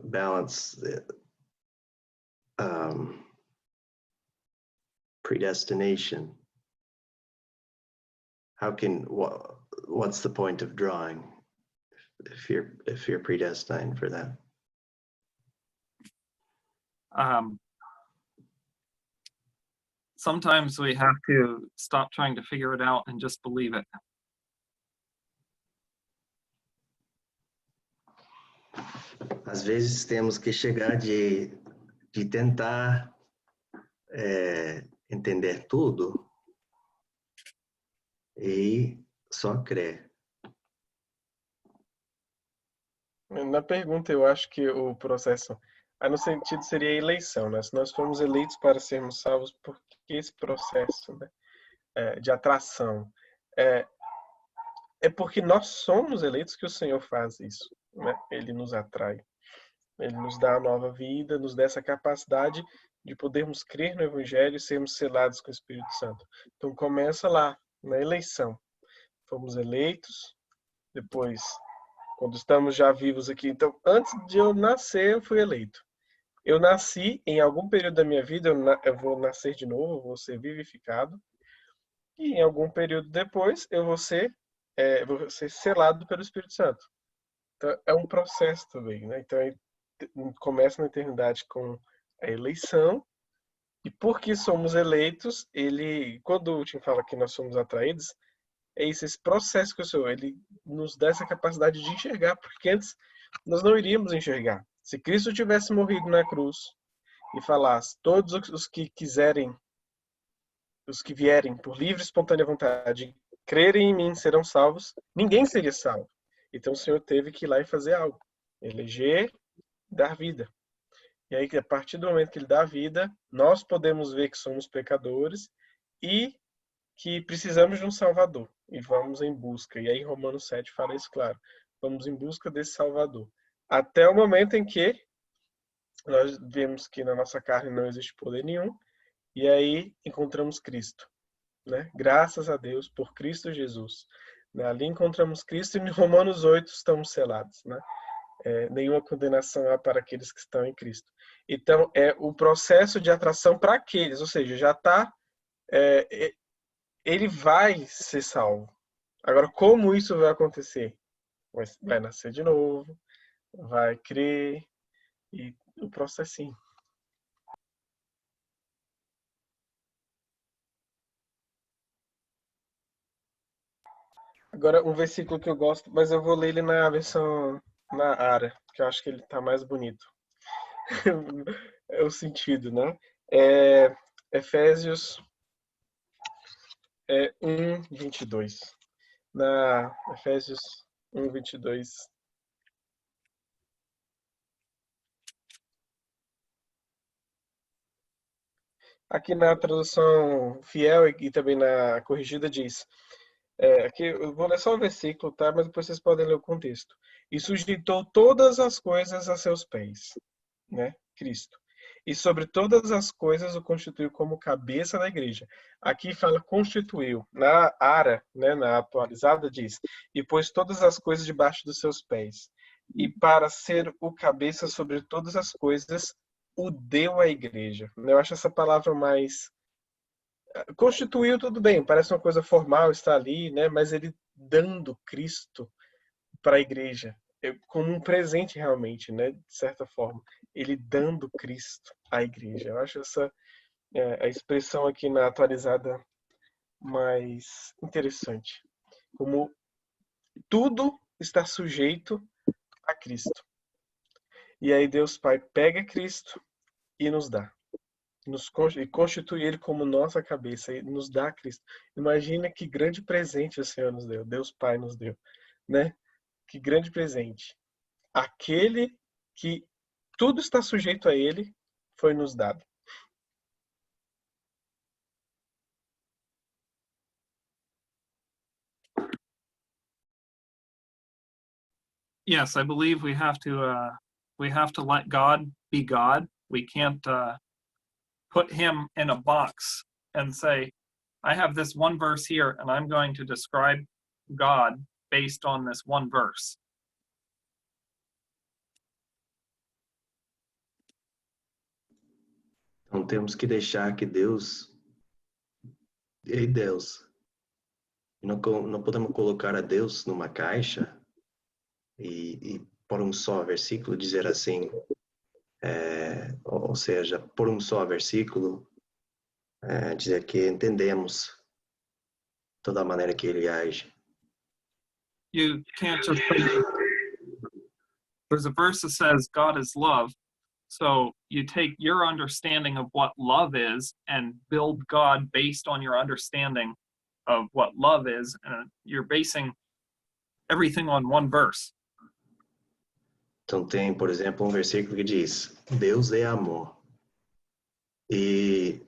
balance the predestination. What's the point of drawing if you're predestined for that. Sometimes we have to stop trying to figure it out and just believe it. Às vezes temos que chegar de tentar entender tudo e só crer. Na pergunta, eu acho que o processo, aí no sentido seria a eleição, né? Se nós fomos eleitos para sermos salvos, por que esse processo, né, de atração? É porque nós somos eleitos que o Senhor faz isso, né? Ele nos atrai. Ele nos dá a nova vida, nos dá essa capacidade de podermos crer no Evangelho e sermos selados com o Espírito Santo. Então começa lá, na eleição. Fomos eleitos, depois, quando estamos já vivos aqui. Então, antes de eu nascer, eu fui eleito. Eu nasci, em algum período da minha vida, eu vou nascer de novo, eu vou ser vivificado. E em algum período depois, eu vou ser selado pelo Espírito Santo. Então, é um processo também, né? Então, começa na eternidade com a eleição. E porque somos eleitos, quando o Tim fala que nós somos atraídos, é isso, esse processo que o Senhor, ele nos dá essa capacidade de enxergar, porque antes nós não iríamos enxergar. Se Cristo tivesse morrido na cruz e falasse, todos os que quiserem, os que vierem por livre e espontânea vontade, crerem em mim, serão salvos, ninguém seria salvo. Então o Senhor teve que ir lá e fazer algo, eleger, dar vida. E aí, a partir do momento que ele dá vida, nós podemos ver que somos pecadores e que precisamos de um Salvador. E vamos em busca. E aí, Romanos 7 fala isso claro. Vamos em busca desse Salvador. Até o momento em que nós vemos que na nossa carne não existe poder nenhum. E aí, encontramos Cristo. Né? Graças a Deus por Cristo Jesus. Ali encontramos Cristo e em Romanos 8 estamos selados. Né? Nenhuma condenação há para aqueles que estão em Cristo. Então, é o processo de atração para aqueles, ou seja, já está, ele vai ser salvo. Agora, como isso vai acontecer? Vai nascer de novo, vai crer, e o processinho. Agora, um versículo que eu gosto, mas eu vou ler ele na versão na Ara, que eu acho que ele está mais bonito. É o sentido, né? Efésios 1:22. Na Efésios 1:22. Aqui na tradução fiel e também na corrigida diz, aqui eu vou ler só o versículo, tá? Mas depois vocês podem ler o contexto. E sujeitou todas as coisas a seus pés, né? Cristo. E sobre todas as coisas o constituiu como cabeça da igreja. Aqui fala constituiu. Na Ara, né, na atualizada, diz, e pôs todas as coisas debaixo dos seus pés. E para ser o cabeça sobre todas as coisas, o deu à igreja. Eu acho essa palavra mais... Constituiu, tudo bem, parece uma coisa formal, está ali, né? Mas ele dando Cristo para a igreja, como um presente realmente, né? De certa forma, ele dando Cristo à igreja. Eu acho essa a expressão aqui na atualizada mais interessante. Como tudo está sujeito a Cristo. E aí Deus Pai pega Cristo e nos dá. E constitui ele como nossa cabeça e nos dá Cristo. Imagina que grande presente o Senhor nos deu, Deus Pai nos deu, né? Que grande presente. Aquele que tudo está sujeito a ele foi nos dado. Yes, I believe we have to let God be God. We can't put him in a box and say, I have this one verse here and I'm going to describe God based on this one verse. Então temos que deixar que Deus é Deus. Não podemos colocar a Deus numa caixa e por um só versículo dizer assim, ou seja, por um só versículo, dizer que entendemos toda a maneira que ele age. You can't just say, there's a verse that says God is love. So you take your understanding of what love is and build God based on your understanding of what love is. And you're basing everything on one verse. Então tem, por exemplo, um versículo que diz, Deus é amor. E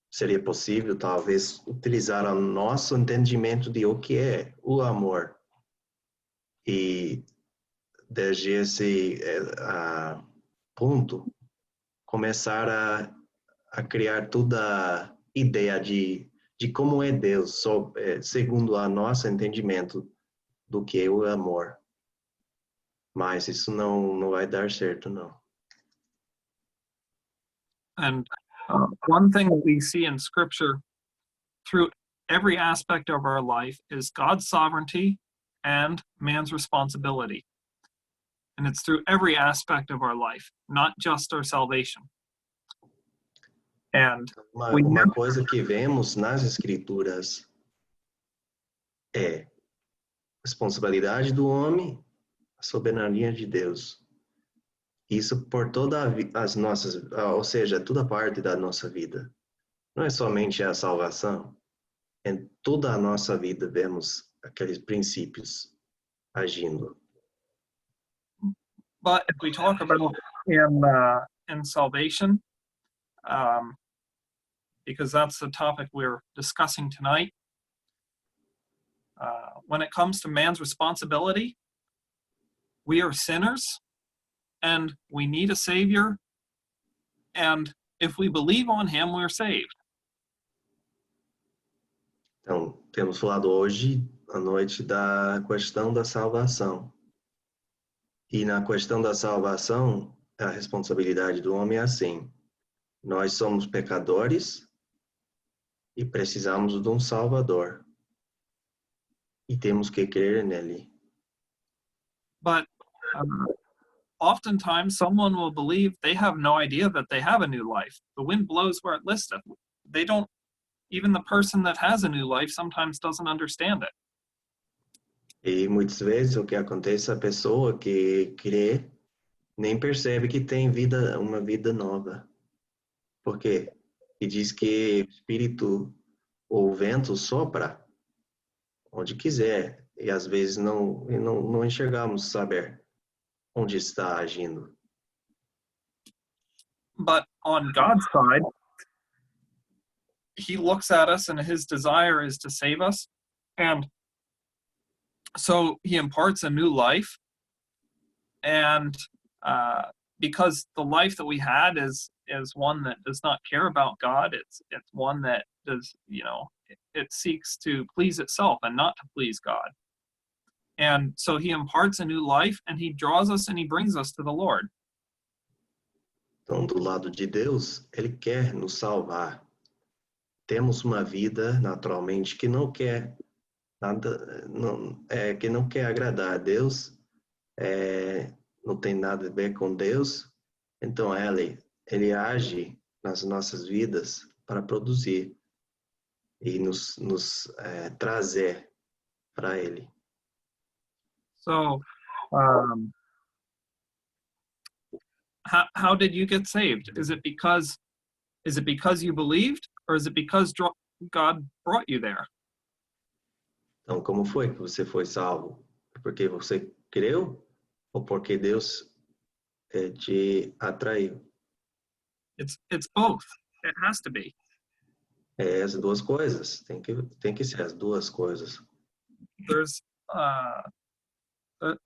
seria possível, talvez, utilizar o nosso entendimento de o que é o amor. E desde esse ponto, começar a criar toda a ideia de como é Deus, segundo o nosso entendimento do que é o amor. Mas isso não vai dar certo, não. And one thing that we see in Scripture through every aspect of our life is God's sovereignty and man's responsibility. And it's through every aspect of our life, not just our salvation. And Uma coisa que vemos nas Escrituras é a responsabilidade do homem, a soberania de Deus. Isso por todas as nossas, ou seja, toda parte da nossa vida. Não é somente a salvação. Em toda a nossa vida vemos aqueles princípios agindo. but if we talk about in salvation, because that's the topic we're discussing tonight, when it comes to man's responsibility, we are sinners and we need a savior, and if we believe on him, we're saved. Então, temos falado hoje, à noite, da questão da salvação. E na questão da salvação, a responsabilidade do homem é assim. Nós somos pecadores e precisamos de um Salvador. E temos que crer nele. But oftentimes someone will believe they have no idea that they have a new life. The wind blows where it listeth. They don't, even the person that has a new life sometimes doesn't understand it. E muitas vezes o que acontece, a pessoa que crê nem percebe que tem uma vida nova. Por quê? E diz que o espírito ou o vento sopra onde quiser. E às vezes não enxergamos saber onde está agindo. But on God's side, he looks at us and his desire is to save us. And so he imparts a new life. And because the life that we had is one that does not care about God, it's one that does, it seeks to please itself and not to please God. And so he imparts a new life and he draws us and he brings us to the Lord. Então, do lado de Deus, ele quer nos salvar. Temos uma vida, naturalmente, que não quer nada, que não quer agradar a Deus, não tem nada a ver com Deus. Então, ele age nas nossas vidas para produzir e nos trazer para ele. So, how did you get saved? Is it because you believed, or is it because God brought you there? Então, como foi que você foi salvo? Porque você creu ou porque Deus te atraiu? It's both. It has to be. É as duas coisas. Tem que ser as duas coisas. There's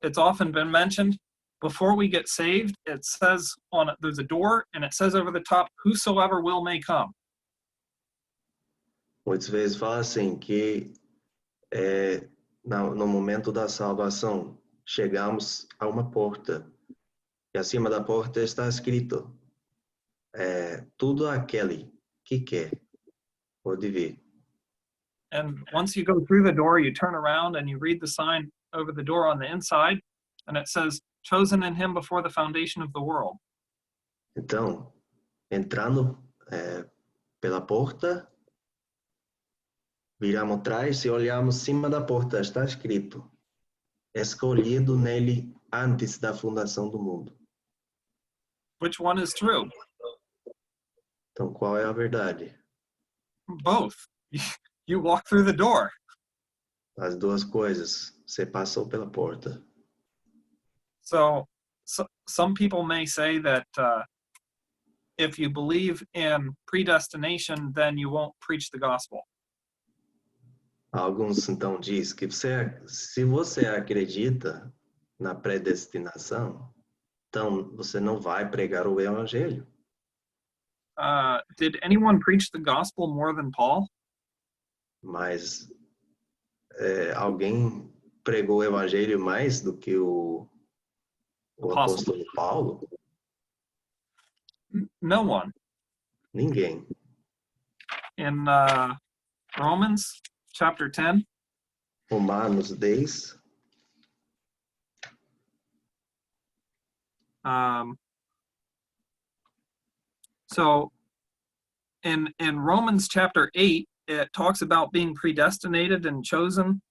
it's often been mentioned, before we get saved, it says there's a door and it says over the top, whosoever will may come. Muitas vezes fala assim que no momento da salvação chegamos a uma porta e acima da porta está escrito tudo aquele que quer pode vir. And once you go through the door, you turn around and you read the sign, over the door on the inside, and it says, chosen in him before the foundation of the world. Então, entrando pela porta, viramos atrás e olhamos cima da porta, está escrito, escolhido nele antes da fundação do mundo. Which one is true? Então, qual é a verdade? Both. You walk through the door. As duas coisas. Você passou pela porta. So some people may say that if you believe in predestination, then you won't preach the gospel. Alguns então diz que se você acredita na predestinação, então você não vai pregar o evangelho. Did anyone preach the gospel more than Paul? Mas alguém pregou o evangelho mais do que o apóstolo Paulo? No one. Ninguém. In Romans chapter 10, Romanos 10, so in Romans chapter 8, it talks about being predestinated and chosen.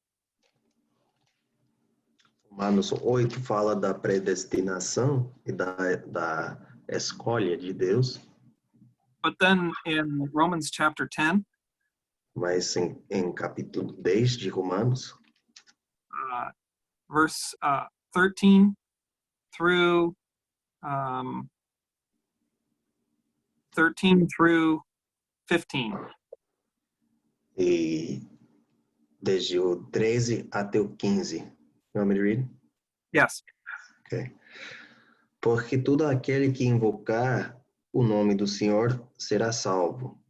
Romanos 8 fala da predestinação e da escolha de Deus, But then in Romans chapter 10, mas em capítulo 10 de Romanos, verse 13 through 15. e desde o 13 até o 15. You want me to read? Yes. Okay. Porque todo aquele que invocar o nome do Senhor será salvo.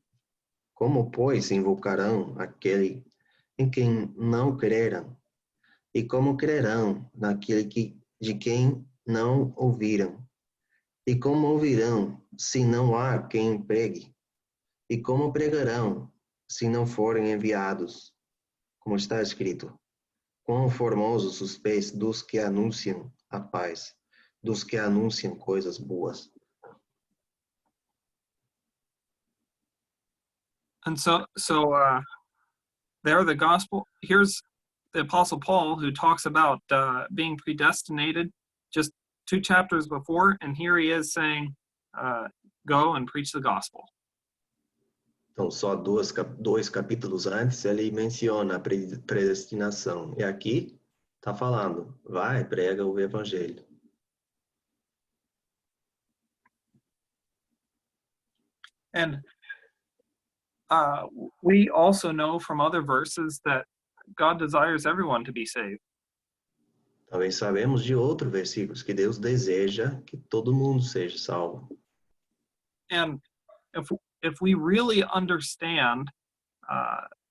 Como, pois, invocarão aquele em quem não creram? E como crerão naquele de quem não ouviram? E como ouvirão, se não há quem pregue? E como pregarão, se não forem enviados? Como está escrito, quão formosos os pés dos que anunciam a paz, dos que anunciam coisas boas. And so there the gospel, here's the Apostle Paul who talks about being predestinated just 2 chapters before, and here he is saying, go and preach the gospel. Então, só dois capítulos antes, ele menciona a predestinação. E aqui está falando, vai, prega o evangelho. And we also know from other verses that God desires everyone to be saved. Também sabemos de outros versículos que Deus deseja que todo mundo seja salvo. And if we really understand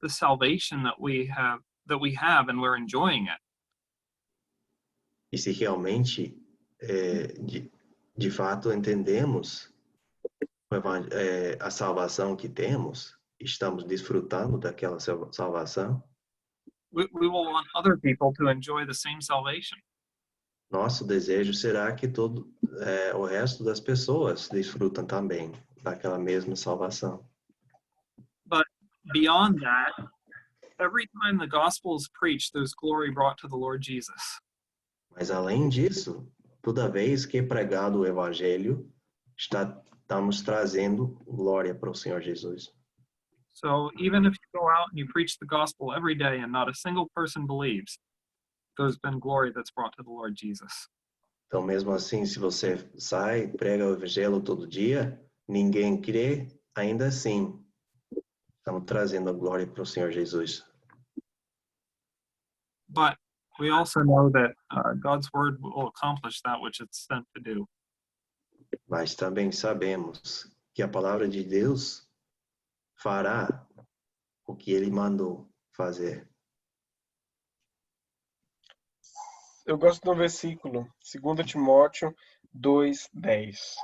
the salvation that we have and we're enjoying it, E se realmente, de fato, entendemos a salvação que temos, estamos desfrutando daquela salvação, we will want other people to enjoy the same salvation. nosso desejo será que o resto das pessoas desfrutam também daquela mesma salvação. But beyond that, every time the gospel is preached, there's glory brought to the Lord Jesus. Mas além disso, toda vez que é pregado o evangelho, estamos trazendo glória para o Senhor Jesus. So even if you go out and you preach the gospel every day and not a single person believes, there's been glory that's brought to the Lord Jesus. Então, mesmo assim, se você sai, prega o evangelho todo dia, ninguém crê, ainda assim, estamos trazendo a glória para o Senhor Jesus. But we also know that God's word will accomplish that which it's sent to do. Mas também sabemos que a palavra de Deus fará o que ele mandou fazer. Eu gosto do versículo 2 Timóteo 2:10.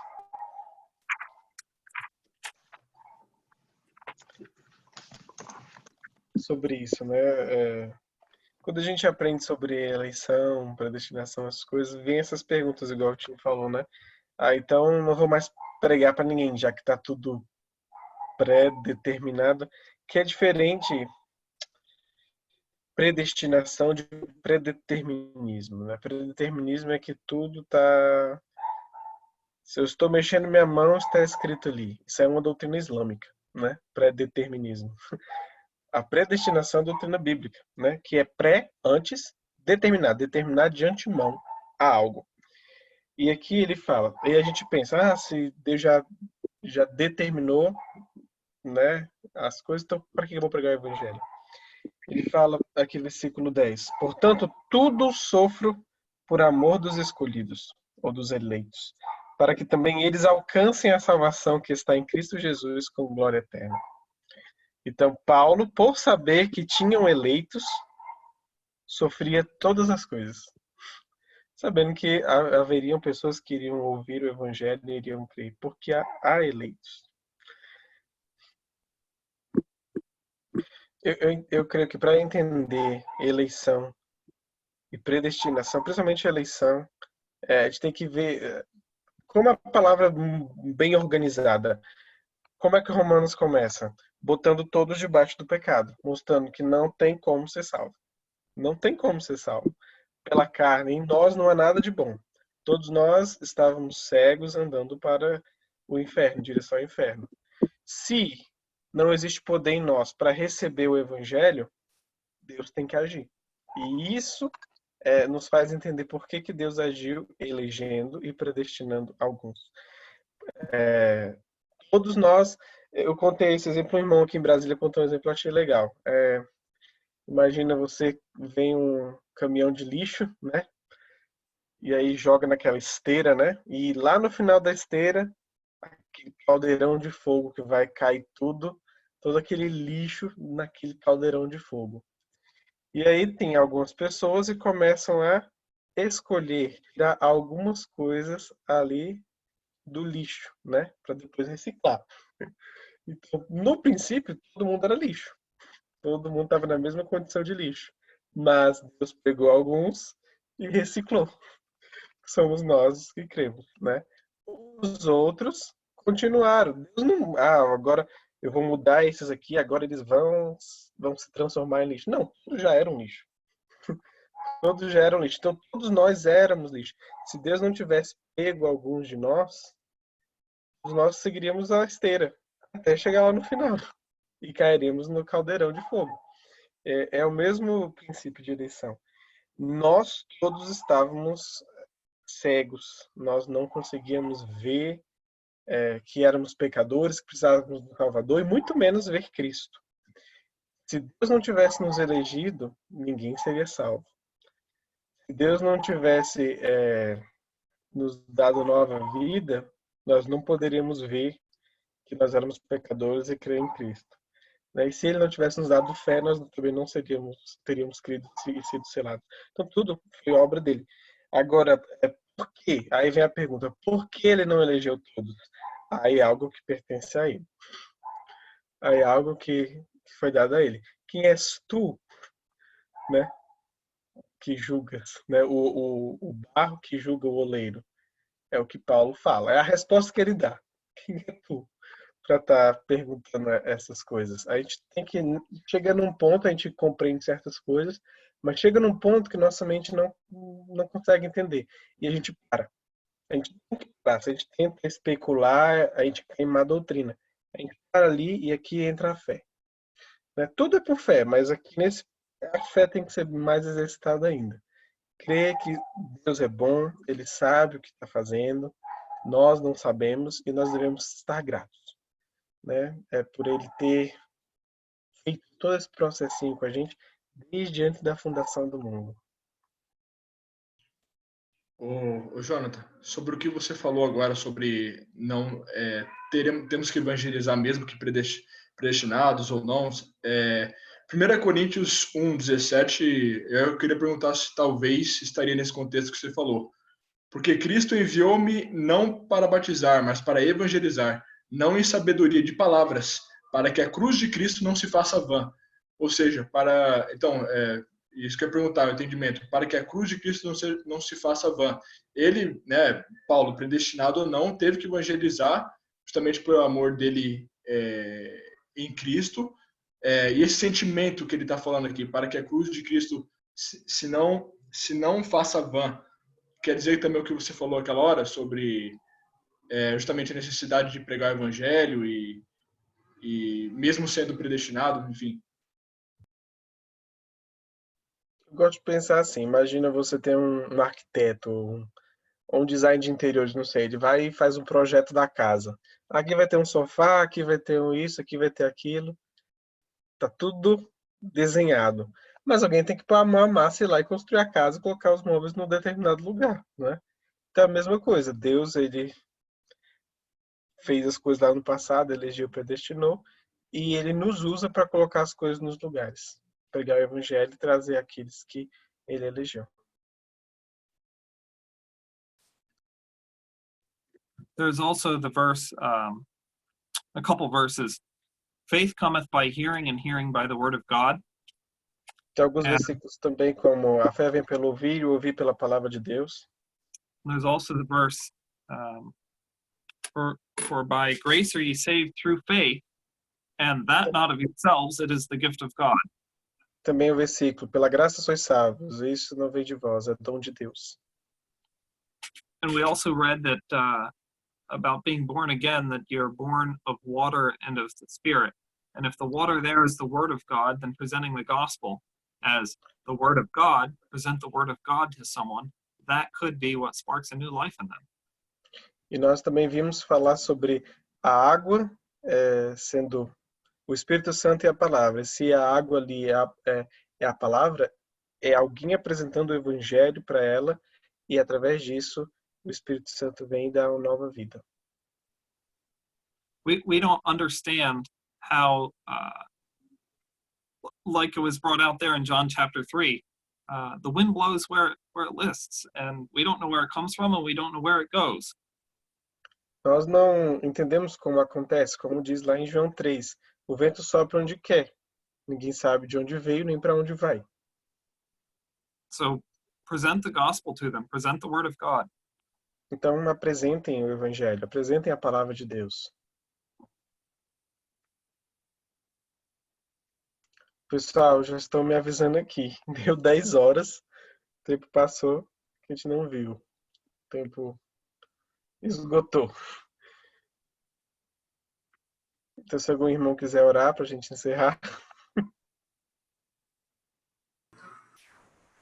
Sobre isso, né? quando a gente aprende sobre eleição, predestinação, essas coisas, vem essas perguntas, igual o Tim falou, né? Então não vou mais pregar para ninguém, já que está tudo pré-determinado, que é diferente predestinação de predeterminismo, né? Predeterminismo é que tudo está... Se eu estou mexendo minha mão, está escrito ali. Isso é uma doutrina islâmica, né? Predeterminismo. A predestinação é a doutrina bíblica, né? Que é pré, antes, determinar de antemão a algo. E aqui ele fala, e a gente pensa, se Deus já determinou, né, as coisas, então para que eu vou pregar o evangelho? Ele fala aqui versículo 10, portanto, tudo sofro por amor dos escolhidos, ou dos eleitos, para que também eles alcancem a salvação que está em Cristo Jesus com glória eterna. Então, Paulo, por saber que tinham eleitos, sofria todas as coisas, sabendo que haveriam pessoas que iriam ouvir o evangelho e iriam crer, porque há eleitos. Eu creio que para entender eleição e predestinação, principalmente eleição, a gente tem que ver como a palavra bem organizada. Como é que Romanos começa? Botando todos debaixo do pecado, mostrando que não tem como ser salvo. Não tem como ser salvo. Pela carne, em nós não há nada de bom. Todos nós estávamos cegos andando para o inferno, em direção ao inferno. Se não existe poder em nós para receber o evangelho, Deus tem que agir. E isso nos faz entender por que Deus agiu elegendo e predestinando alguns. Todos nós, eu contei esse exemplo, um irmão aqui em Brasília contou um exemplo, eu achei legal. Imagina você vem um caminhão de lixo, né? E aí joga naquela esteira, né? E lá no final da esteira, aquele caldeirão de fogo que vai cair tudo, todo aquele lixo naquele caldeirão de fogo. E aí tem algumas pessoas que começam a escolher tirar algumas coisas ali do lixo, né? Para depois reciclar. Então, no princípio, todo mundo era lixo. Todo mundo estava na mesma condição de lixo. Mas Deus pegou alguns e reciclou. Somos nós que cremos, né? Os outros continuaram. Deus não, agora eu vou mudar esses aqui, agora eles vão se transformar em lixo. Não, todos já eram lixo. Todos já eram lixo. Então, todos nós éramos lixo. Se Deus não tivesse pego alguns de nós seguiríamos a esteira até chegar lá no final e cairíamos no caldeirão de fogo. É o mesmo princípio de eleição. Nós todos estávamos cegos, nós não conseguíamos ver que éramos pecadores, que precisávamos do Salvador e muito menos ver Cristo. Se Deus não tivesse nos elegido, ninguém seria salvo. Se Deus não tivesse nos dado nova vida, nós não poderíamos ver que nós éramos pecadores e crer em Cristo. E se Ele não tivesse nos dado fé, nós também não teríamos crido e sido selados. Então tudo foi obra dele. Agora, por quê? Aí vem a pergunta, por que Ele não elegeu todos? Aí é algo que pertence a Ele. Aí é algo que foi dado a Ele. Quem és tu, né, que julgas? Né? O barro que julga o oleiro. É o que Paulo fala. É a resposta que ele dá. Quem é tu para estar perguntando essas coisas? A gente tem que chegar num ponto, a gente compreende certas coisas, mas chega num ponto que nossa mente não consegue entender. E a gente para. A gente tem que parar. Se a gente tenta especular, a gente cai em má doutrina. A gente para ali e aqui entra a fé. Né? Tudo é por fé, mas aqui a fé tem que ser mais exercitada ainda. Crer que Deus é bom, Ele sabe o que está fazendo, nós não sabemos e nós devemos estar gratos, né? Por Ele ter feito todo esse processinho com a gente desde antes da fundação do mundo. Ô, Jonathan, sobre o que você falou agora sobre não temos que evangelizar mesmo que predestinados ou não. 1 Coríntios 1:17, eu queria perguntar se talvez estaria nesse contexto que você falou. Porque Cristo enviou-me não para batizar, mas para evangelizar, não em sabedoria de palavras, para que a cruz de Cristo não se faça vã. Ou seja, isso que eu ia perguntar, o entendimento, para que a cruz de Cristo não se faça vã. Ele, né, Paulo, predestinado ou não, teve que evangelizar justamente pelo amor dele em Cristo, e esse sentimento que ele está falando aqui, para que a cruz de Cristo se não faça vã, quer dizer também o que você falou aquela hora sobre justamente a necessidade de pregar o evangelho e mesmo sendo predestinado, enfim. Eu gosto de pensar assim, imagina você ter um arquiteto, ou um design de interiores, não sei, ele vai e faz um projeto da casa. Aqui vai ter um sofá, aqui vai ter isso, aqui vai ter aquilo. Tá tudo desenhado. Mas alguém tem que pôr a mão à massa, ir lá e construir a casa e colocar os móveis num determinado lugar, né? Então é a mesma coisa. Deus, ele fez as coisas lá no passado, elegeu, predestinou, e ele nos usa para colocar as coisas nos lugares. Pregar o evangelho e trazer aqueles que ele elegeu. There's also the verse, a couple verses. Faith cometh by hearing, and hearing by the word of God. Tem alguns versículos também, como a fé vem pelo ouvir e o ouvir pela palavra de Deus. There's also the verse, for by grace are ye saved through faith, and that not of yourselves, it is the gift of God. Também o versículo, pela graça sois salvos, isso não vem de vós, é dom de Deus. And we also read that about being born again, that you're born of water and of the Spirit. And if the water there is the word of God, then presenting the gospel as the word of God, present the word of God to someone, that could be what sparks a new life in them. E nós também vimos falar sobre a água sendo o Espírito Santo e a palavra. E se a água ali é a palavra, é alguém apresentando o evangelho para ela, e através disso o Espírito Santo vem e dá uma nova vida. We don't understand how, like it was brought out there in John chapter 3, the wind blows where it lists, and we don't know where it comes from, and we don't know where it goes. Nós não entendemos como acontece, como diz lá em João 3, o vento sopra onde quer, ninguém sabe de onde veio nem para onde vai. So present the gospel to them, present the word of God. Então apresentem o evangelho, apresentem a palavra de Deus. Pessoal, já estão me avisando aqui. Deu 10 horas, o tempo passou, que a gente não viu. O tempo esgotou. Então, se algum irmão quiser orar para a gente encerrar.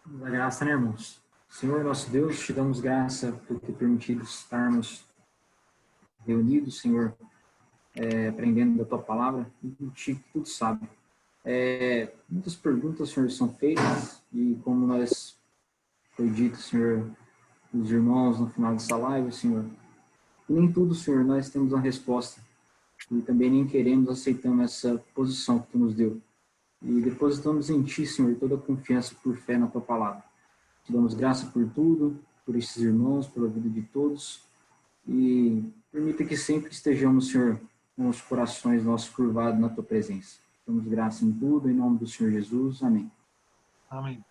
Da graça, né, irmãos? Senhor, nosso Deus, te damos graça por ter permitido estarmos reunidos, Senhor, aprendendo da tua palavra, e ti que tudo sabe. Muitas perguntas, Senhor, são feitas, e como nós foi dito, Senhor, os irmãos no final dessa live, Senhor, nem tudo, Senhor, nós temos uma resposta, e também nem queremos, aceitamos essa posição que tu nos deu. E depositamos em ti, Senhor, toda a confiança por fé na tua palavra. Te damos graça por tudo, por esses irmãos, pela vida de todos, e permita que sempre estejamos, Senhor, com os corações nossos curvados na tua presença. Damos graça em tudo, em nome do Senhor Jesus. Amém. Amém.